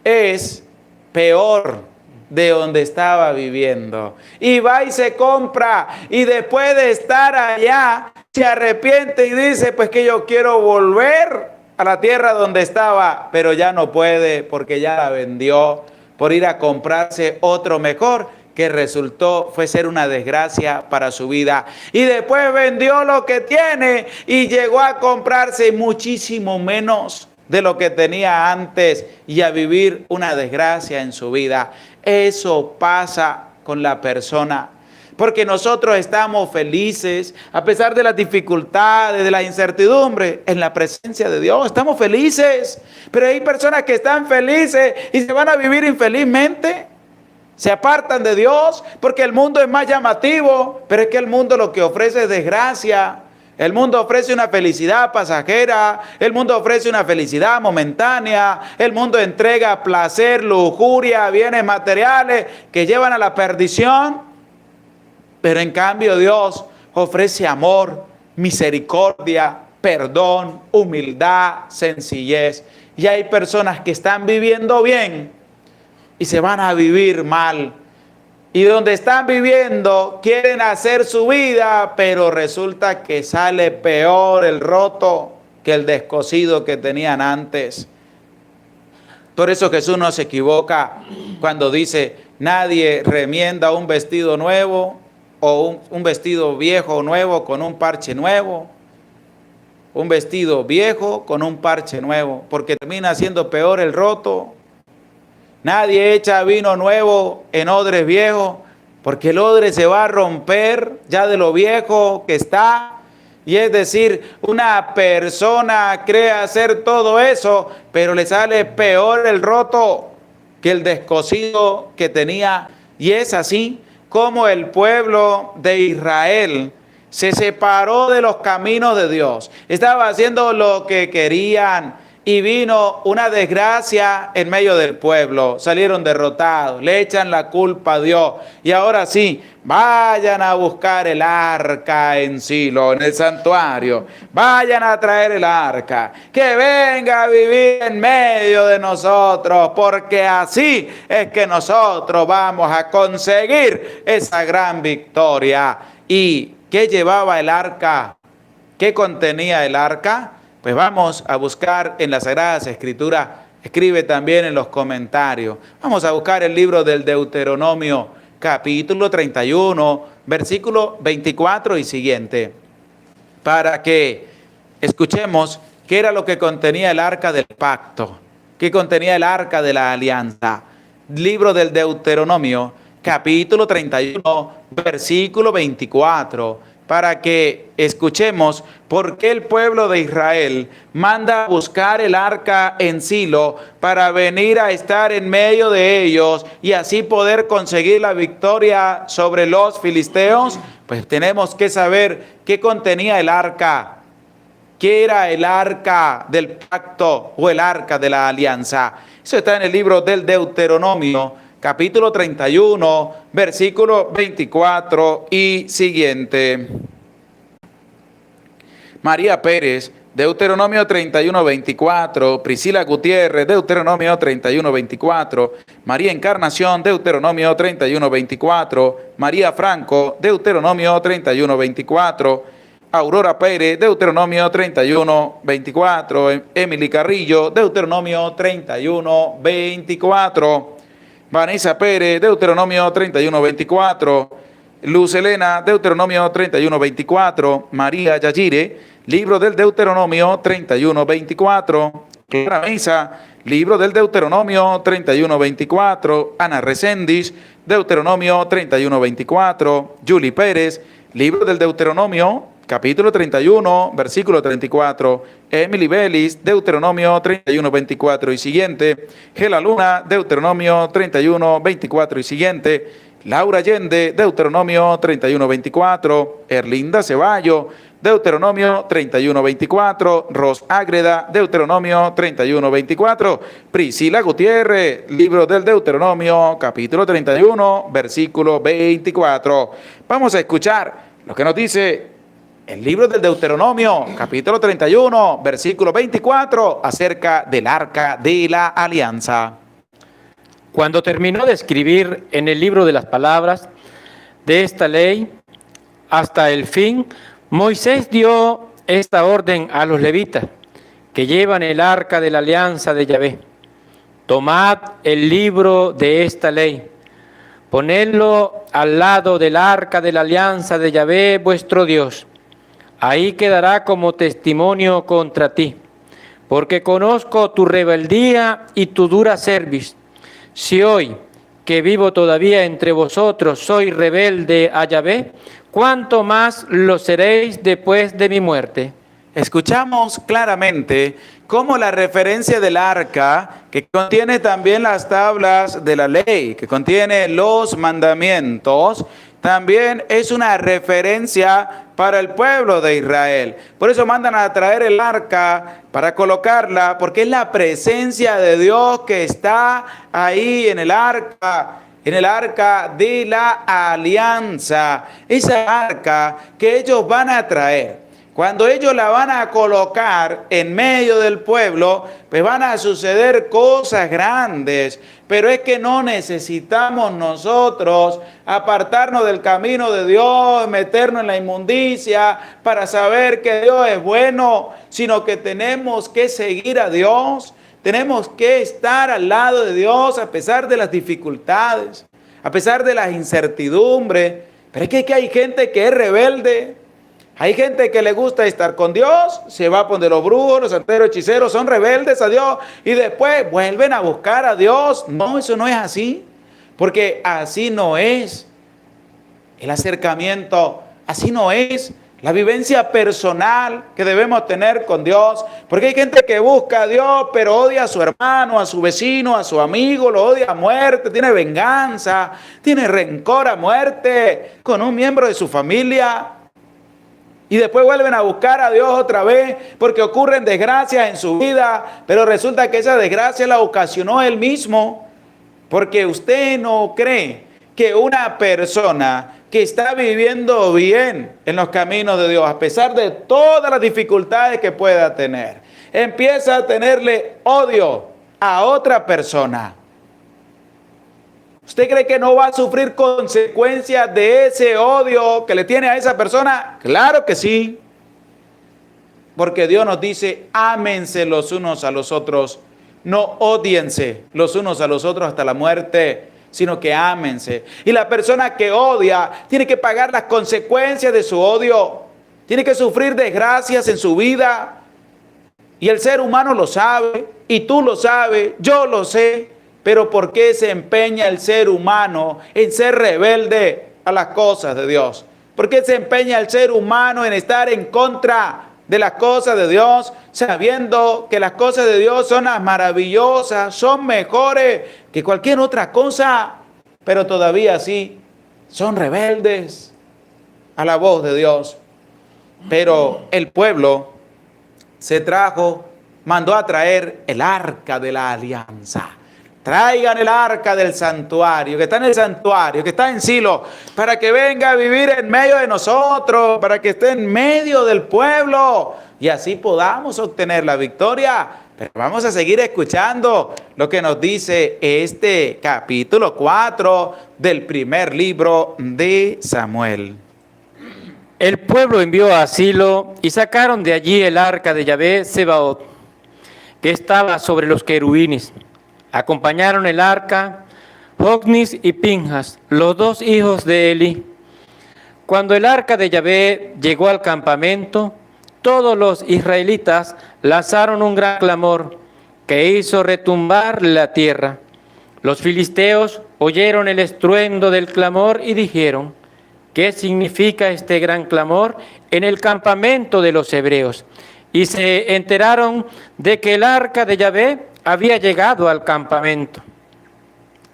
es peor de donde estaba viviendo. Y va y se compra, y después de estar allá, se arrepiente y dice, pues que yo quiero volver a la tierra donde estaba, pero ya no puede porque ya la vendió por ir a comprarse otro mejor, que resultó fue ser una desgracia para su vida. Y después vendió lo que tiene y llegó a comprarse muchísimo menos de lo que tenía antes y a vivir una desgracia en su vida. Eso pasa con la persona, porque nosotros estamos felices a pesar de las dificultades, de la incertidumbre, en la presencia de Dios. Estamos felices, pero hay personas que están felices y se van a vivir infelizmente. Se apartan de Dios porque el mundo es más llamativo, pero es que el mundo lo que ofrece es desgracia. El mundo ofrece una felicidad pasajera, el mundo ofrece una felicidad momentánea, el mundo entrega placer, lujuria, bienes materiales que llevan a la perdición. Pero en cambio Dios ofrece amor, misericordia, perdón, humildad, sencillez. Y hay personas que están viviendo bien y se van a vivir mal. Y donde están viviendo quieren hacer su vida, pero resulta que sale peor el roto que el descosido que tenían antes. Por eso Jesús no se equivoca cuando dice, nadie remienda un vestido nuevo o un vestido viejo o nuevo con un parche nuevo. Un vestido viejo con un parche nuevo, porque termina siendo peor el roto. Nadie echa vino nuevo en odres viejos, porque el odre se va a romper ya de lo viejo que está. Y es decir, una persona cree hacer todo eso, pero le sale peor el roto que el descosido que tenía. Y es así como el pueblo de Israel se separó de los caminos de Dios. Estaba haciendo lo que querían. Y vino una desgracia en medio del pueblo, salieron derrotados, le echan la culpa a Dios. Y ahora sí, vayan a buscar el arca en Silo, en el santuario. Vayan a traer el arca, que venga a vivir en medio de nosotros, porque así es que nosotros vamos a conseguir esa gran victoria. ¿Y qué llevaba el arca? ¿Qué contenía el arca? Pues vamos a buscar en las Sagradas Escrituras, escribe también en los comentarios. Vamos a buscar el libro del Deuteronomio, capítulo 31, versículo 24 y siguiente, para que escuchemos qué era lo que contenía el arca del pacto, qué contenía el arca de la alianza. Libro del Deuteronomio, capítulo 31, versículo 24. Para que escuchemos por qué el pueblo de Israel manda a buscar el arca en Silo para venir a estar en medio de ellos y así poder conseguir la victoria sobre los filisteos. Pues tenemos que saber qué contenía el arca, qué era el arca del pacto o el arca de la alianza. Eso está en el libro del Deuteronomio, capítulo 31, versículo 24 y siguiente. María Pérez, Deuteronomio 31, 24. Priscila Gutiérrez, Deuteronomio 31, 24. María Encarnación, Deuteronomio 31, 24. María Franco, Deuteronomio 31, 24. Aurora Pérez, Deuteronomio 31, 24. Emily Carrillo, Deuteronomio 31, 24. Vanessa Pérez, Deuteronomio 31, 24. Luz Elena, Deuteronomio 31, 24. María Yayire, libro del Deuteronomio 31, 24. Clara Mesa, libro del Deuteronomio 31, 24. Ana Recendis, Deuteronomio 31, 24. Julie Pérez, libro del Deuteronomio, capítulo 31, versículo 34. Emily Bellis, Deuteronomio 31, 24 y siguiente. Gela Luna, Deuteronomio 31, 24 y siguiente. Laura Allende, Deuteronomio 31, 24. Erlinda Ceballo, Deuteronomio 31, 24. Ros Ágreda, Deuteronomio 31, 24. Priscila Gutiérrez, libro del Deuteronomio, capítulo 31, versículo 24. Vamos a escuchar lo que nos dice el libro del Deuteronomio, capítulo 31, versículo 24, acerca del Arca de la Alianza. Cuando terminó de escribir en el libro de las palabras de esta ley hasta el fin, Moisés dio esta orden a los levitas que llevan el arca de la alianza de Yahvé. Tomad el libro de esta ley, ponedlo al lado del arca de la alianza de Yahvé vuestro Dios. Ahí quedará como testimonio contra ti, porque conozco tu rebeldía y tu dura cerviz. Si hoy, que vivo todavía entre vosotros, soy rebelde a Yahvé, ¿cuánto más lo seréis después de mi muerte? Escuchamos claramente cómo la referencia del arca, que contiene también las tablas de la ley, que contiene los mandamientos, también es una referencia para el pueblo de Israel. Por eso mandan a traer el arca para colocarla, porque es la presencia de Dios que está ahí en el arca de la alianza. Esa arca que ellos van a traer. Cuando ellos la van a colocar en medio del pueblo, pues van a suceder cosas grandes. Pero es que no necesitamos nosotros apartarnos del camino de Dios, meternos en la inmundicia para saber que Dios es bueno, sino que tenemos que seguir a Dios. Tenemos que estar al lado de Dios a pesar de las dificultades, a pesar de las incertidumbres. Pero es que hay gente que es rebelde. Hay gente que le gusta estar con Dios, se va a poner los brujos, los santeros, hechiceros, son rebeldes a Dios y después vuelven a buscar a Dios. No, eso no es así, porque así no es el acercamiento, así no es la vivencia personal que debemos tener con Dios. Porque hay gente que busca a Dios, pero odia a su hermano, a su vecino, a su amigo, lo odia a muerte, tiene venganza, tiene rencor a muerte con un miembro de su familia. Y después vuelven a buscar a Dios otra vez porque ocurren desgracias en su vida, pero resulta que esa desgracia la ocasionó Él mismo. Porque usted no cree que una persona que está viviendo bien en los caminos de Dios, a pesar de todas las dificultades que pueda tener, empieza a tenerle odio a otra persona. ¿Usted cree que no va a sufrir consecuencias de ese odio que le tiene a esa persona? Claro que sí. Porque Dios nos dice, ámense los unos a los otros. No odiense los unos a los otros hasta la muerte, sino que ámense. Y la persona que odia tiene que pagar las consecuencias de su odio. Tiene que sufrir desgracias en su vida. Y el ser humano lo sabe, y tú lo sabes, yo lo sé. Pero ¿por qué se empeña el ser humano en ser rebelde a las cosas de Dios? ¿Por qué se empeña el ser humano en estar en contra de las cosas de Dios, sabiendo que las cosas de Dios son las maravillosas, son mejores que cualquier otra cosa, pero todavía así son rebeldes a la voz de Dios? Pero el pueblo mandó a traer el arca de la alianza. Traigan el arca del santuario, que está en el santuario, que está en Silo, para que venga a vivir en medio de nosotros, para que esté en medio del pueblo y así podamos obtener la victoria. Pero vamos a seguir escuchando lo que nos dice este capítulo 4 del primer libro de Samuel. El pueblo envió a Silo y sacaron de allí el arca de Yahvé Sebaot, que estaba sobre los querubines. Acompañaron el arca Hofnis y Pinjas, los dos hijos de Eli. Cuando el arca de Yahvé llegó al campamento, todos los israelitas lanzaron un gran clamor que hizo retumbar la tierra. Los filisteos oyeron el estruendo del clamor y dijeron: ¿qué significa este gran clamor en el campamento de los hebreos? Y se enteraron de que el arca de Yahvé había llegado al campamento.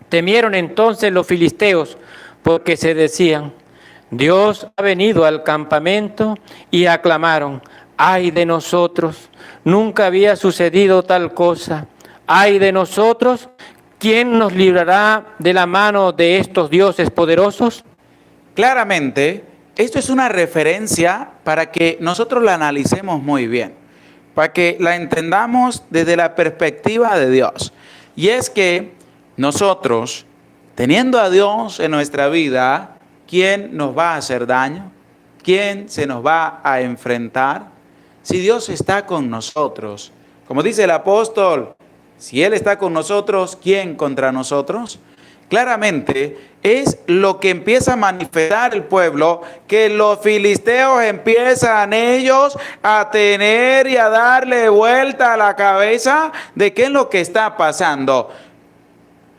Temieron entonces los filisteos, porque se decían: Dios ha venido al campamento, y aclamaron: ¡ay de nosotros! Nunca había sucedido tal cosa. ¡Ay de nosotros! ¿Quién nos librará de la mano de estos dioses poderosos? Claramente, esto es una referencia para que nosotros la analicemos muy bien, para que la entendamos desde la perspectiva de Dios. Y es que nosotros, teniendo a Dios en nuestra vida, ¿quién nos va a hacer daño? ¿Quién se nos va a enfrentar? Si Dios está con nosotros, como dice el apóstol, si Él está con nosotros, ¿quién contra nosotros? Claramente es lo que empieza a manifestar el pueblo, que los filisteos empiezan ellos a tener y a darle vuelta a la cabeza de qué es lo que está pasando.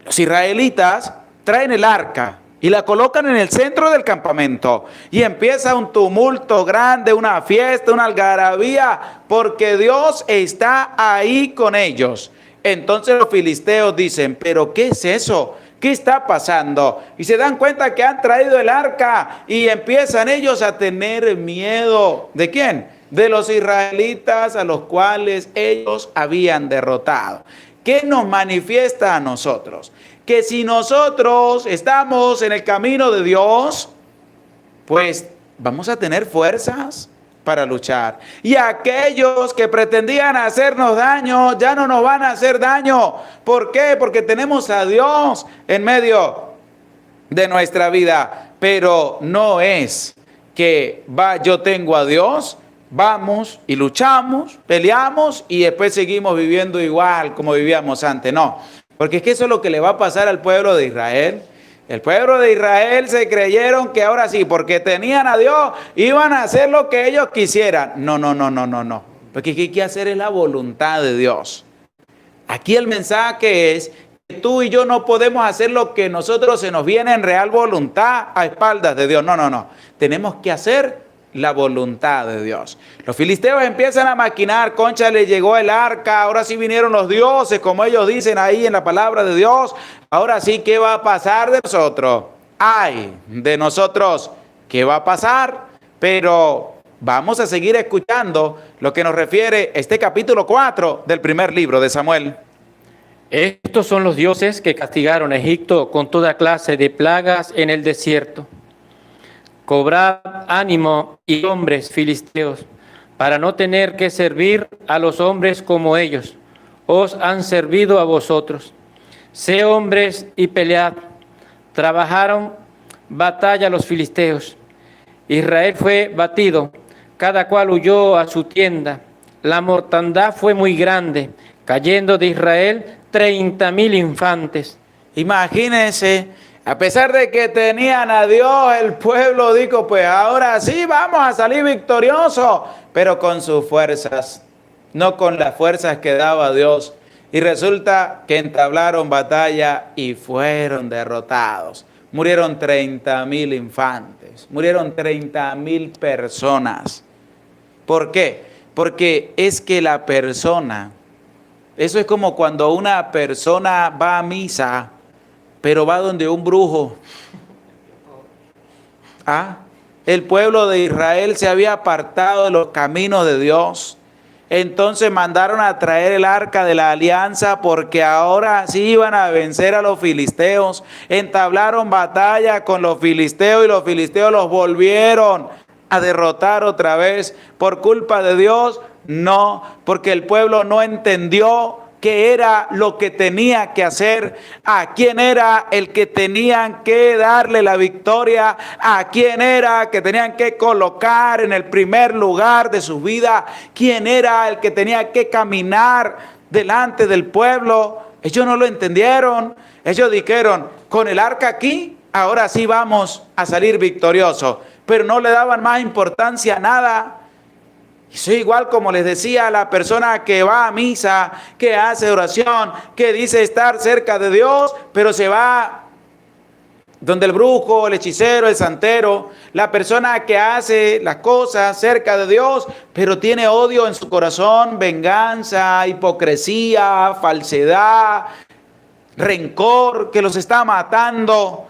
Los israelitas traen el arca y la colocan en el centro del campamento y empieza un tumulto grande, una fiesta, una algarabía, porque Dios está ahí con ellos. Entonces los filisteos dicen: ¿pero qué es eso? ¿Qué está pasando? Y se dan cuenta que han traído el arca y empiezan ellos a tener miedo. ¿De quién? De los israelitas a los cuales ellos habían derrotado. ¿Qué nos manifiesta a nosotros? Que si nosotros estamos en el camino de Dios, pues vamos a tener fuerzas para luchar. Y aquellos que pretendían hacernos daño, ya no nos van a hacer daño. ¿Por qué? Porque tenemos a Dios en medio de nuestra vida. Pero no es que yo tengo a Dios, vamos y luchamos, peleamos y después seguimos viviendo igual como vivíamos antes. No, porque es que eso es lo que le va a pasar al pueblo de Israel. El pueblo de Israel se creyeron que ahora sí, porque tenían a Dios, iban a hacer lo que ellos quisieran. No. Porque hay que hacer es la voluntad de Dios. Aquí el mensaje es que tú y yo no podemos hacer lo que nosotros se nos viene en real voluntad a espaldas de Dios. No. Tenemos que hacer la voluntad de Dios. Los filisteos empiezan a maquinar: concha, le llegó el arca, ahora sí vinieron los dioses, como ellos dicen ahí en la palabra de Dios. Ahora sí, ¿qué va a pasar de nosotros? Ay de nosotros, ¿qué va a pasar? Pero vamos a seguir escuchando lo que nos refiere este capítulo 4 del primer libro de Samuel. Estos son los dioses que castigaron a Egipto con toda clase de plagas en el desierto. Cobrad ánimo, y hombres filisteos, para no tener que servir a los hombres como ellos os han servido a vosotros. Sé hombres y pelead. Trabajaron batalla los filisteos. Israel fue batido, cada cual huyó a su tienda. La mortandad fue muy grande, cayendo de Israel 30,000 infantes. Imagínense, a pesar de que tenían a Dios, el pueblo dijo: pues ahora sí vamos a salir victoriosos, pero con sus fuerzas, no con las fuerzas que daba Dios. Y resulta que entablaron batalla y fueron derrotados. Murieron 30,000 infantes, murieron 30,000 personas. ¿Por qué? Porque es que la persona, eso es como cuando una persona va a misa, pero va donde un brujo. El pueblo de Israel se había apartado de los caminos de Dios. Entonces mandaron a traer el arca de la alianza, porque ahora sí iban a vencer a los filisteos. Entablaron batalla con los filisteos y los filisteos los volvieron a derrotar otra vez. ¿Por culpa de Dios? No, porque el pueblo no entendió qué era lo que tenía que hacer, a quién era el que tenían que darle la victoria, a quién era que tenían que colocar en el primer lugar de su vida, quién era el que tenía que caminar delante del pueblo. Ellos no lo entendieron. Ellos dijeron, con el arca aquí, ahora sí vamos a salir victoriosos, pero no le daban más importancia a nada. Eso es igual como les decía a la persona que va a misa, que hace oración, que dice estar cerca de Dios, pero se va donde el brujo, el hechicero, el santero, la persona que hace las cosas cerca de Dios, pero tiene odio en su corazón, venganza, hipocresía, falsedad, rencor, que los está matando.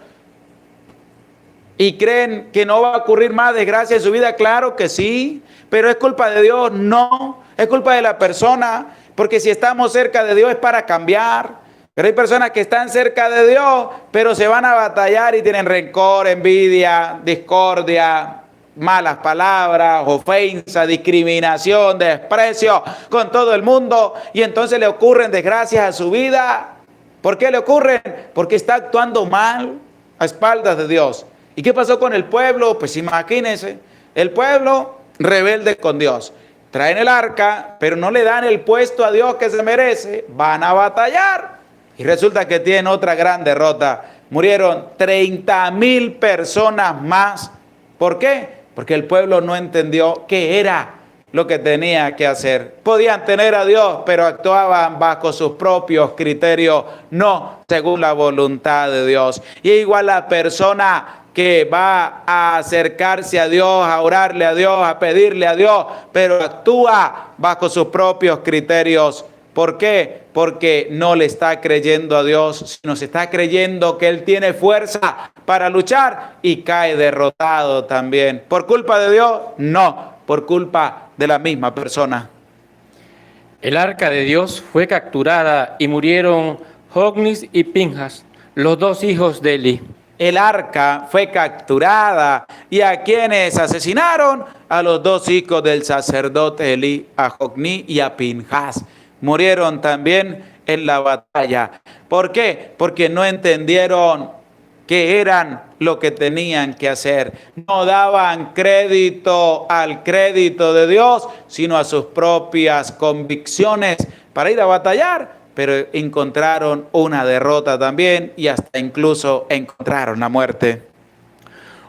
¿Y creen que no va a ocurrir más desgracia en su vida? Claro que sí, pero ¿es culpa de Dios? No, es culpa de la persona, porque si estamos cerca de Dios es para cambiar. Pero hay personas que están cerca de Dios, pero se van a batallar y tienen rencor, envidia, discordia, malas palabras, ofensa, discriminación, desprecio con todo el mundo, y entonces le ocurren desgracias a su vida. ¿Por qué le ocurren? Porque está actuando mal a espaldas de Dios. ¿Y qué pasó con el pueblo? Pues imagínense, el pueblo rebelde con Dios. Traen el arca, pero no le dan el puesto a Dios que se merece. Van a batallar. Y resulta que tienen otra gran derrota. Murieron 30,000 personas más. ¿Por qué? Porque el pueblo no entendió qué era lo que tenía que hacer. Podían tener a Dios, pero actuaban bajo sus propios criterios, no según la voluntad de Dios. Y igual la persona que va a acercarse a Dios, a orarle a Dios, a pedirle a Dios, pero actúa bajo sus propios criterios. ¿Por qué? Porque no le está creyendo a Dios, sino se está creyendo que Él tiene fuerza para luchar y cae derrotado también. ¿Por culpa de Dios? No, por culpa de la misma persona. El arca de Dios fue capturada y murieron Hofni y Pinjas, los dos hijos de Eli. El arca fue capturada, y a quienes asesinaron, a los dos hijos del sacerdote Elí, a Hofni y a Pinjas. Murieron también en la batalla. ¿Por qué? Porque no entendieron que eran lo que tenían que hacer. No daban crédito al crédito de Dios, sino a sus propias convicciones para ir a batallar. Pero encontraron una derrota también, y hasta incluso encontraron la muerte.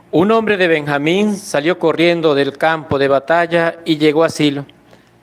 Un hombre de Benjamín salió corriendo del campo de batalla y llegó a Silo.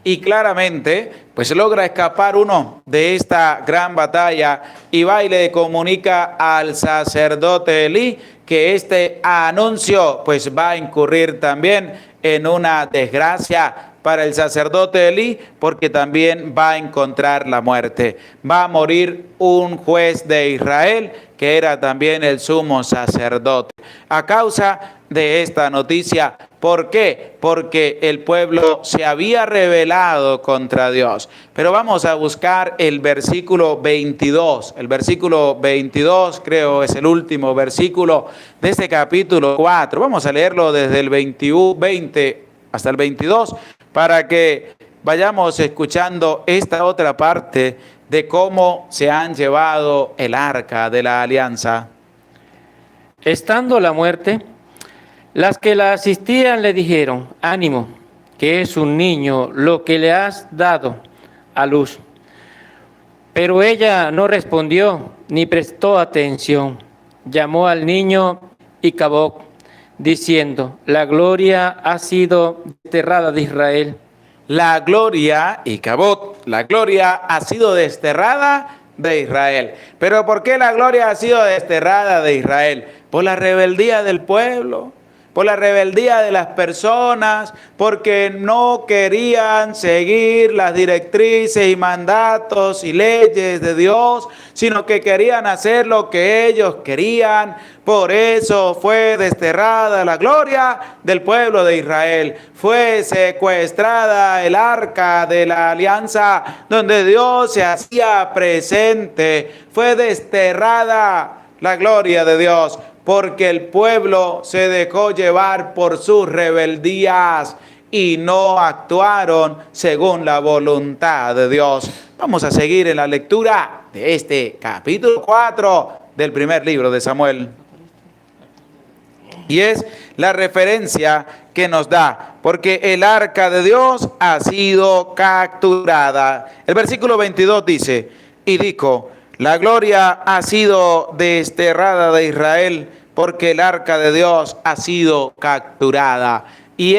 Y claramente, pues logra escapar uno de esta gran batalla, y va y le comunica al sacerdote Elí que este anuncio pues va a incurrir también en una desgracia para el sacerdote Elí, porque también va a encontrar la muerte. Va a morir un juez de Israel, que era también el sumo sacerdote, a causa de esta noticia. ¿Por qué? Porque el pueblo se había rebelado contra Dios. Pero vamos a buscar el versículo 22. El versículo 22 creo es el último versículo de este capítulo 4. Vamos a leerlo desde el 20 hasta el 22 para que vayamos escuchando esta otra parte de cómo se han llevado el arca de la alianza. Estando la muerte, las que la asistían le dijeron: ánimo, que es un niño lo que le has dado a luz. Pero ella no respondió ni prestó atención. Llamó al niño Icaboc, diciendo: la gloria ha sido desterrada de Israel. La gloria, Icaboc, la gloria ha sido desterrada de Israel. ¿Pero por qué la gloria ha sido desterrada de Israel? Por la rebeldía del pueblo, por la rebeldía de las personas, porque no querían seguir las directrices y mandatos y leyes de Dios, sino que querían hacer lo que ellos querían. Por eso fue desterrada la gloria del pueblo de Israel. Fue secuestrada el arca de la alianza donde Dios se hacía presente. Fue desterrada la gloria de Dios, porque el pueblo se dejó llevar por sus rebeldías y no actuaron según la voluntad de Dios. Vamos a seguir en la lectura de este capítulo 4 del primer libro de Samuel. Y es la referencia que nos da, porque el arca de Dios ha sido capturada. El versículo 22 dice, y dijo, la gloria ha sido desterrada de Israel, porque el arca de Dios ha sido capturada. Y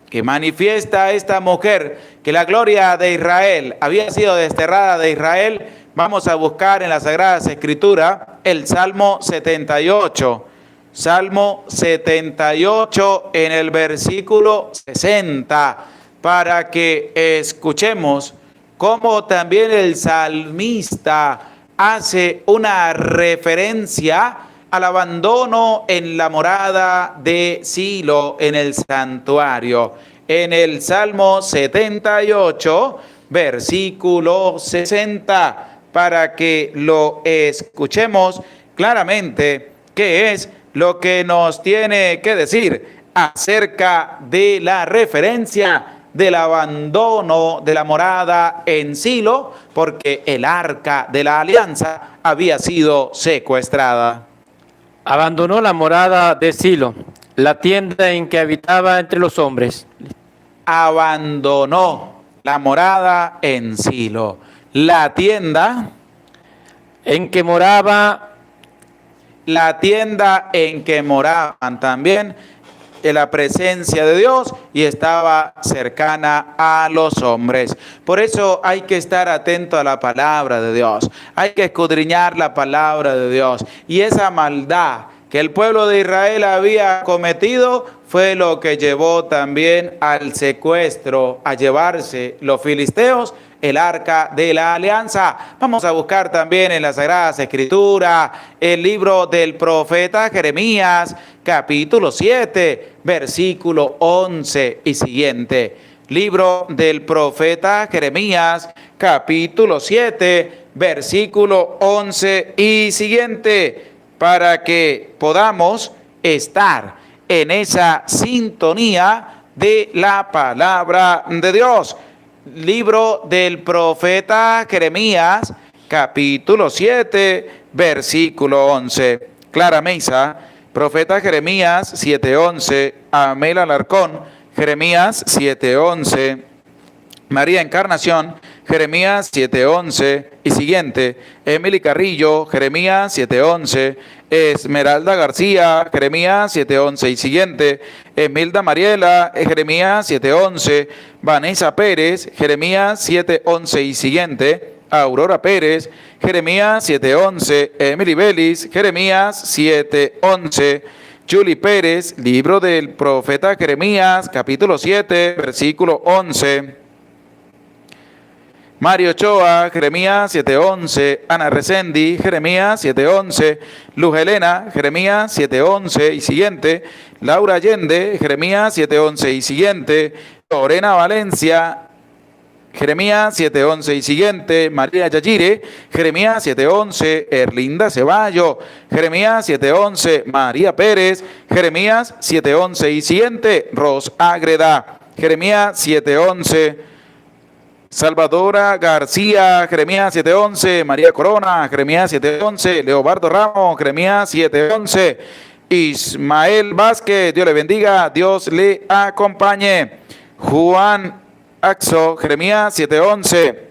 que manifiesta esta mujer que la gloria de Israel había sido desterrada de Israel, vamos a buscar en las Sagradas Escrituras el Salmo 78. Salmo 78 en el versículo 60, para que escuchemos cómo también el salmista hace una referencia al abandono en la morada de Silo, en el santuario. En el Salmo 78, versículo 60, para que lo escuchemos claramente, qué es lo que nos tiene que decir acerca de la referencia del abandono de la morada en Silo, porque el arca de la alianza había sido secuestrada. Abandonó la morada de Silo, la tienda en que habitaba entre los hombres. Abandonó la morada en Silo, la tienda en que moraba, la tienda en que moraban también en la presencia de Dios y estaba cercana a los hombres. Por eso hay que estar atento a la palabra de Dios, hay que escudriñar la palabra de Dios, y esa maldad que el pueblo de Israel había cometido fue lo que llevó también al secuestro, a llevarse los filisteos el arca de la alianza. Vamos a buscar también en las Sagradas Escrituras el libro del profeta Jeremías, capítulo 7, versículo 11 y siguiente. Libro del profeta Jeremías, capítulo 7, versículo 11 y siguiente, para que podamos estar en esa sintonía de la palabra de Dios. Libro del profeta Jeremías, capítulo 7, versículo 11. Clara Mesa, profeta Jeremías 7:11, Amel Alarcón, Jeremías 7:11, María Encarnación, Jeremías 7:11 y siguiente, Emily Carrillo, Jeremías 7:11, Esmeralda García, Jeremías 7:11 y siguiente, Emilda Mariela, Jeremías 7:11, Vanessa Pérez, Jeremías 7:11 y siguiente, Aurora Pérez, Jeremías 7:11, Emily Vélez, Jeremías 7:11, Julie Pérez, libro del profeta Jeremías, capítulo 7, versículo 11, Mario Ochoa, Jeremías 7:11, Ana Resendi, Jeremías 7:11, Luz Helena, Jeremías 7:11 y siguiente, Laura Allende, Jeremías 7:11 y siguiente, Lorena Valencia, Jeremías 7:11 y siguiente, María Yayire, Jeremías 7:11, Erlinda Ceballo, Jeremías 7:11, María Pérez, Jeremías 7:11 y siguiente, Ros Ágreda, Jeremías 7:11, Salvadora García, Jeremías 7:11, María Corona, Jeremías 7:11, Leobardo Ramos, Jeremías 7:11, Ismael Vázquez, Dios le bendiga, Dios le acompañe, Juan Axo, Jeremías 7:11,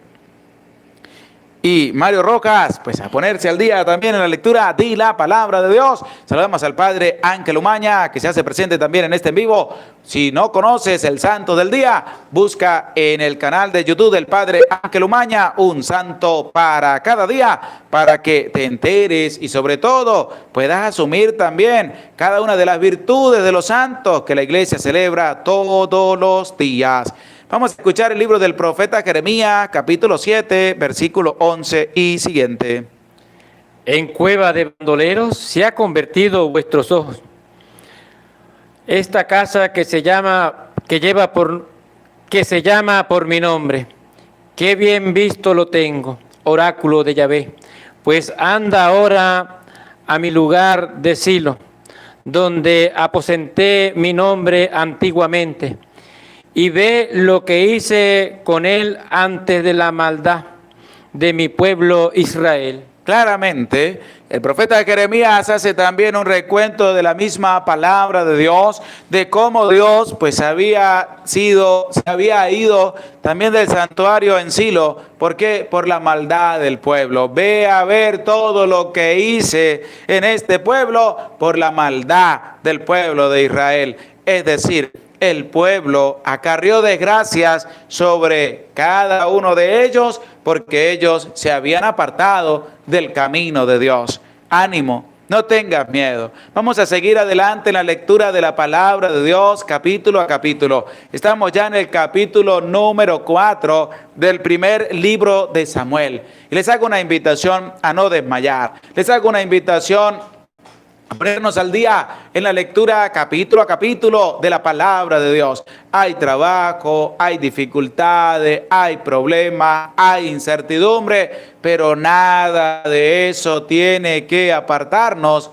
y Mario Rojas, pues a ponerse al día también en la lectura de la palabra de Dios. Saludamos al Padre Ángel Umaña, que se hace presente también en este en vivo. Si no conoces el santo del día, busca en el canal de YouTube del Padre Ángel Umaña un santo para cada día, para que te enteres y sobre todo puedas asumir también cada una de las virtudes de los santos que la iglesia celebra todos los días. Vamos a escuchar el libro del profeta Jeremías, capítulo 7, versículo 11 y siguiente. En cueva de bandoleros se ha convertido vuestros ojos. Esta casa que se llama por mi nombre. Qué bien visto lo tengo, oráculo de Yahvé. Pues anda ahora a mi lugar de Silo, donde aposenté mi nombre antiguamente. Y ve lo que hice con él antes de la maldad, de mi pueblo Israel. Claramente, el profeta Jeremías hace también un recuento de la misma palabra de Dios, de cómo Dios pues se había ido también del santuario en Silo. ¿Por qué? Por la maldad del pueblo. Ve a ver todo lo que hice en este pueblo por la maldad del pueblo de Israel. Es decir, el pueblo acarrió desgracias sobre cada uno de ellos porque ellos se habían apartado del camino de Dios. Ánimo, no tengas miedo. Vamos a seguir adelante en la lectura de la palabra de Dios, capítulo a capítulo. Estamos ya en el capítulo número 4 del primer libro de Samuel. Y les hago una invitación a no desmayar. Les hago una invitación a ponernos al día en la lectura capítulo a capítulo de la palabra de Dios. Hay trabajo, hay dificultades, hay problemas, hay incertidumbre, pero nada de eso tiene que apartarnos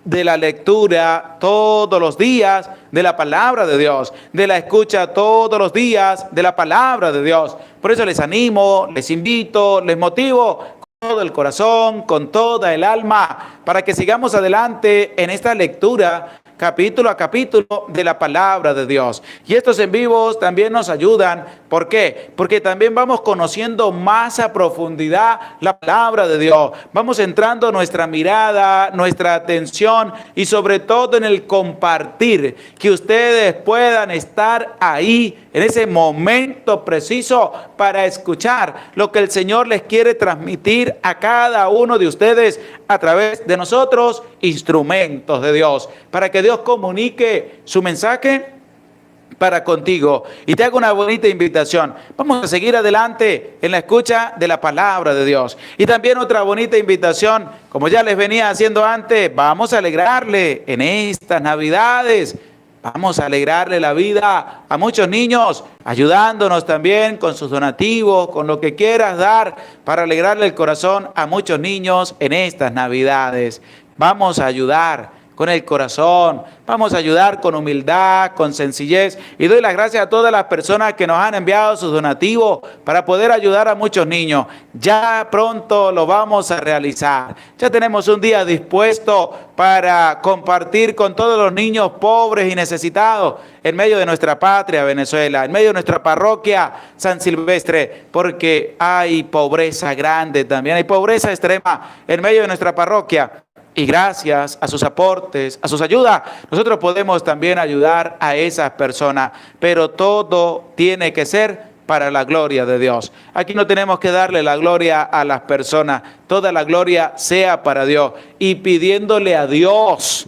de la lectura todos los días de la palabra de Dios, de la escucha todos los días de la palabra de Dios. Por eso les animo, les invito, les motivo todo el corazón, con toda el alma, para que sigamos adelante en esta lectura capítulo a capítulo de la palabra de Dios. Y estos en vivos también nos ayudan. ¿Por qué? Porque también vamos conociendo más a profundidad la palabra de Dios. Vamos entrando nuestra mirada, nuestra atención y sobre todo en el compartir, que ustedes puedan estar ahí en ese momento preciso para escuchar lo que el Señor les quiere transmitir a cada uno de ustedes a través de nosotros, instrumentos de Dios, para que Dios comunique su mensaje para contigo. Y te hago una bonita invitación. Vamos a seguir adelante en la escucha de la palabra de Dios. Y también otra bonita invitación, como ya les venía haciendo antes, vamos a alegrarle en estas Navidades. Vamos a alegrarle la vida a muchos niños, ayudándonos también con sus donativos, con lo que quieras dar para alegrarle el corazón a muchos niños en estas Navidades. Vamos a ayudar con el corazón, vamos a ayudar con humildad, con sencillez. Y doy las gracias a todas las personas que nos han enviado sus donativos para poder ayudar a muchos niños. Ya pronto lo vamos a realizar. Ya tenemos un día dispuesto para compartir con todos los niños pobres y necesitados en medio de nuestra patria, Venezuela, en medio de nuestra parroquia San Silvestre, porque hay pobreza grande también, hay pobreza extrema en medio de nuestra parroquia. Y gracias a sus aportes, a sus ayudas, nosotros podemos también ayudar a esas personas. Pero todo tiene que ser para la gloria de Dios. Aquí no tenemos que darle la gloria a las personas. Toda la gloria sea para Dios. Y pidiéndole a Dios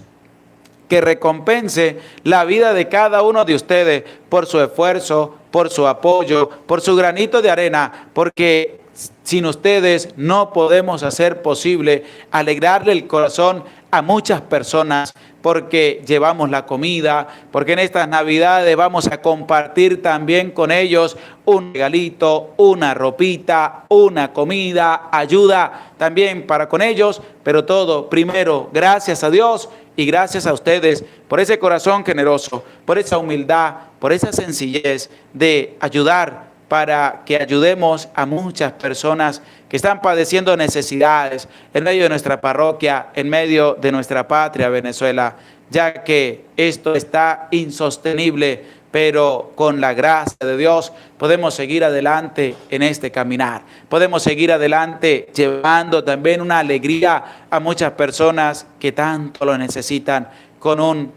que recompense la vida de cada uno de ustedes por su esfuerzo, por su apoyo, por su granito de arena, porque sin ustedes no podemos hacer posible alegrarle el corazón a muchas personas, porque llevamos la comida, porque en estas Navidades vamos a compartir también con ellos un regalito, una ropita, una comida, ayuda también para con ellos, pero todo primero gracias a Dios y gracias a ustedes por ese corazón generoso, por esa humildad, por esa sencillez de ayudar, para que ayudemos a muchas personas que están padeciendo necesidades en medio de nuestra parroquia, en medio de nuestra patria, Venezuela, ya que esto está insostenible, pero con la gracia de Dios podemos seguir adelante en este caminar. Podemos seguir adelante llevando también una alegría a muchas personas que tanto lo necesitan, con un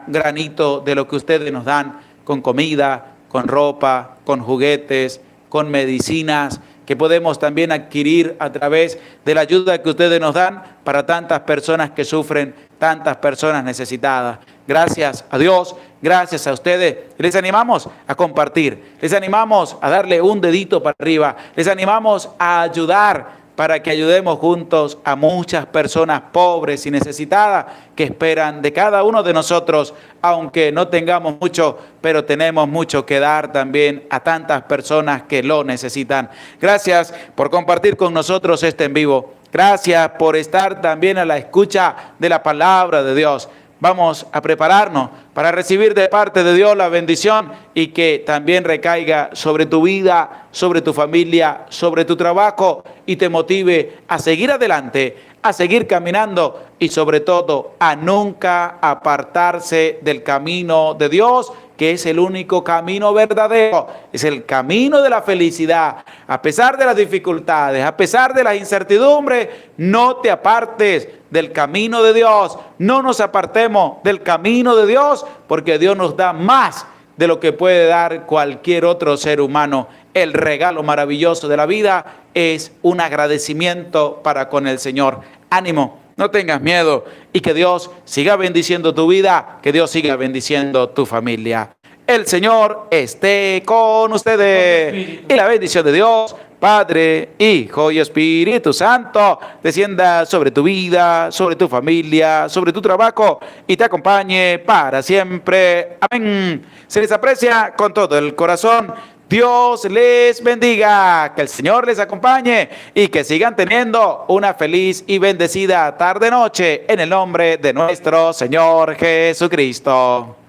granito de lo que ustedes nos dan, con comida, con ropa, con juguetes, con medicinas, que podemos también adquirir a través de la ayuda que ustedes nos dan para tantas personas que sufren, tantas personas necesitadas. Gracias a Dios, gracias a ustedes. Les animamos a compartir, les animamos a darle un dedito para arriba, les animamos a ayudar, para que ayudemos juntos a muchas personas pobres y necesitadas que esperan de cada uno de nosotros, aunque no tengamos mucho, pero tenemos mucho que dar también a tantas personas que lo necesitan. Gracias por compartir con nosotros este en vivo. Gracias por estar también a la escucha de la palabra de Dios. vamos a prepararnos para recibir de parte de Dios la bendición y que también recaiga sobre tu vida, sobre tu familia, sobre tu trabajo y te motive a seguir adelante, a seguir caminando y sobre todo a nunca apartarse del camino de Dios, que es el único camino verdadero, es el camino de la felicidad. A pesar de las dificultades, a pesar de las incertidumbres, no te apartes del camino de Dios, no nos apartemos del camino de Dios, porque Dios nos da más de lo que puede dar cualquier otro ser humano. El regalo maravilloso de la vida es un agradecimiento para con el Señor. Ánimo, no tengas miedo y que Dios siga bendiciendo tu vida, que Dios siga bendiciendo tu familia. El Señor esté con ustedes y la bendición de Dios, Padre, Hijo y Espíritu Santo, descienda sobre tu vida, sobre tu familia, sobre tu trabajo y te acompañe para siempre. Amén. Se les aprecia con todo el corazón. Dios les bendiga, que el Señor les acompañe y que sigan teniendo una feliz y bendecida tarde-noche en el nombre de nuestro Señor Jesucristo.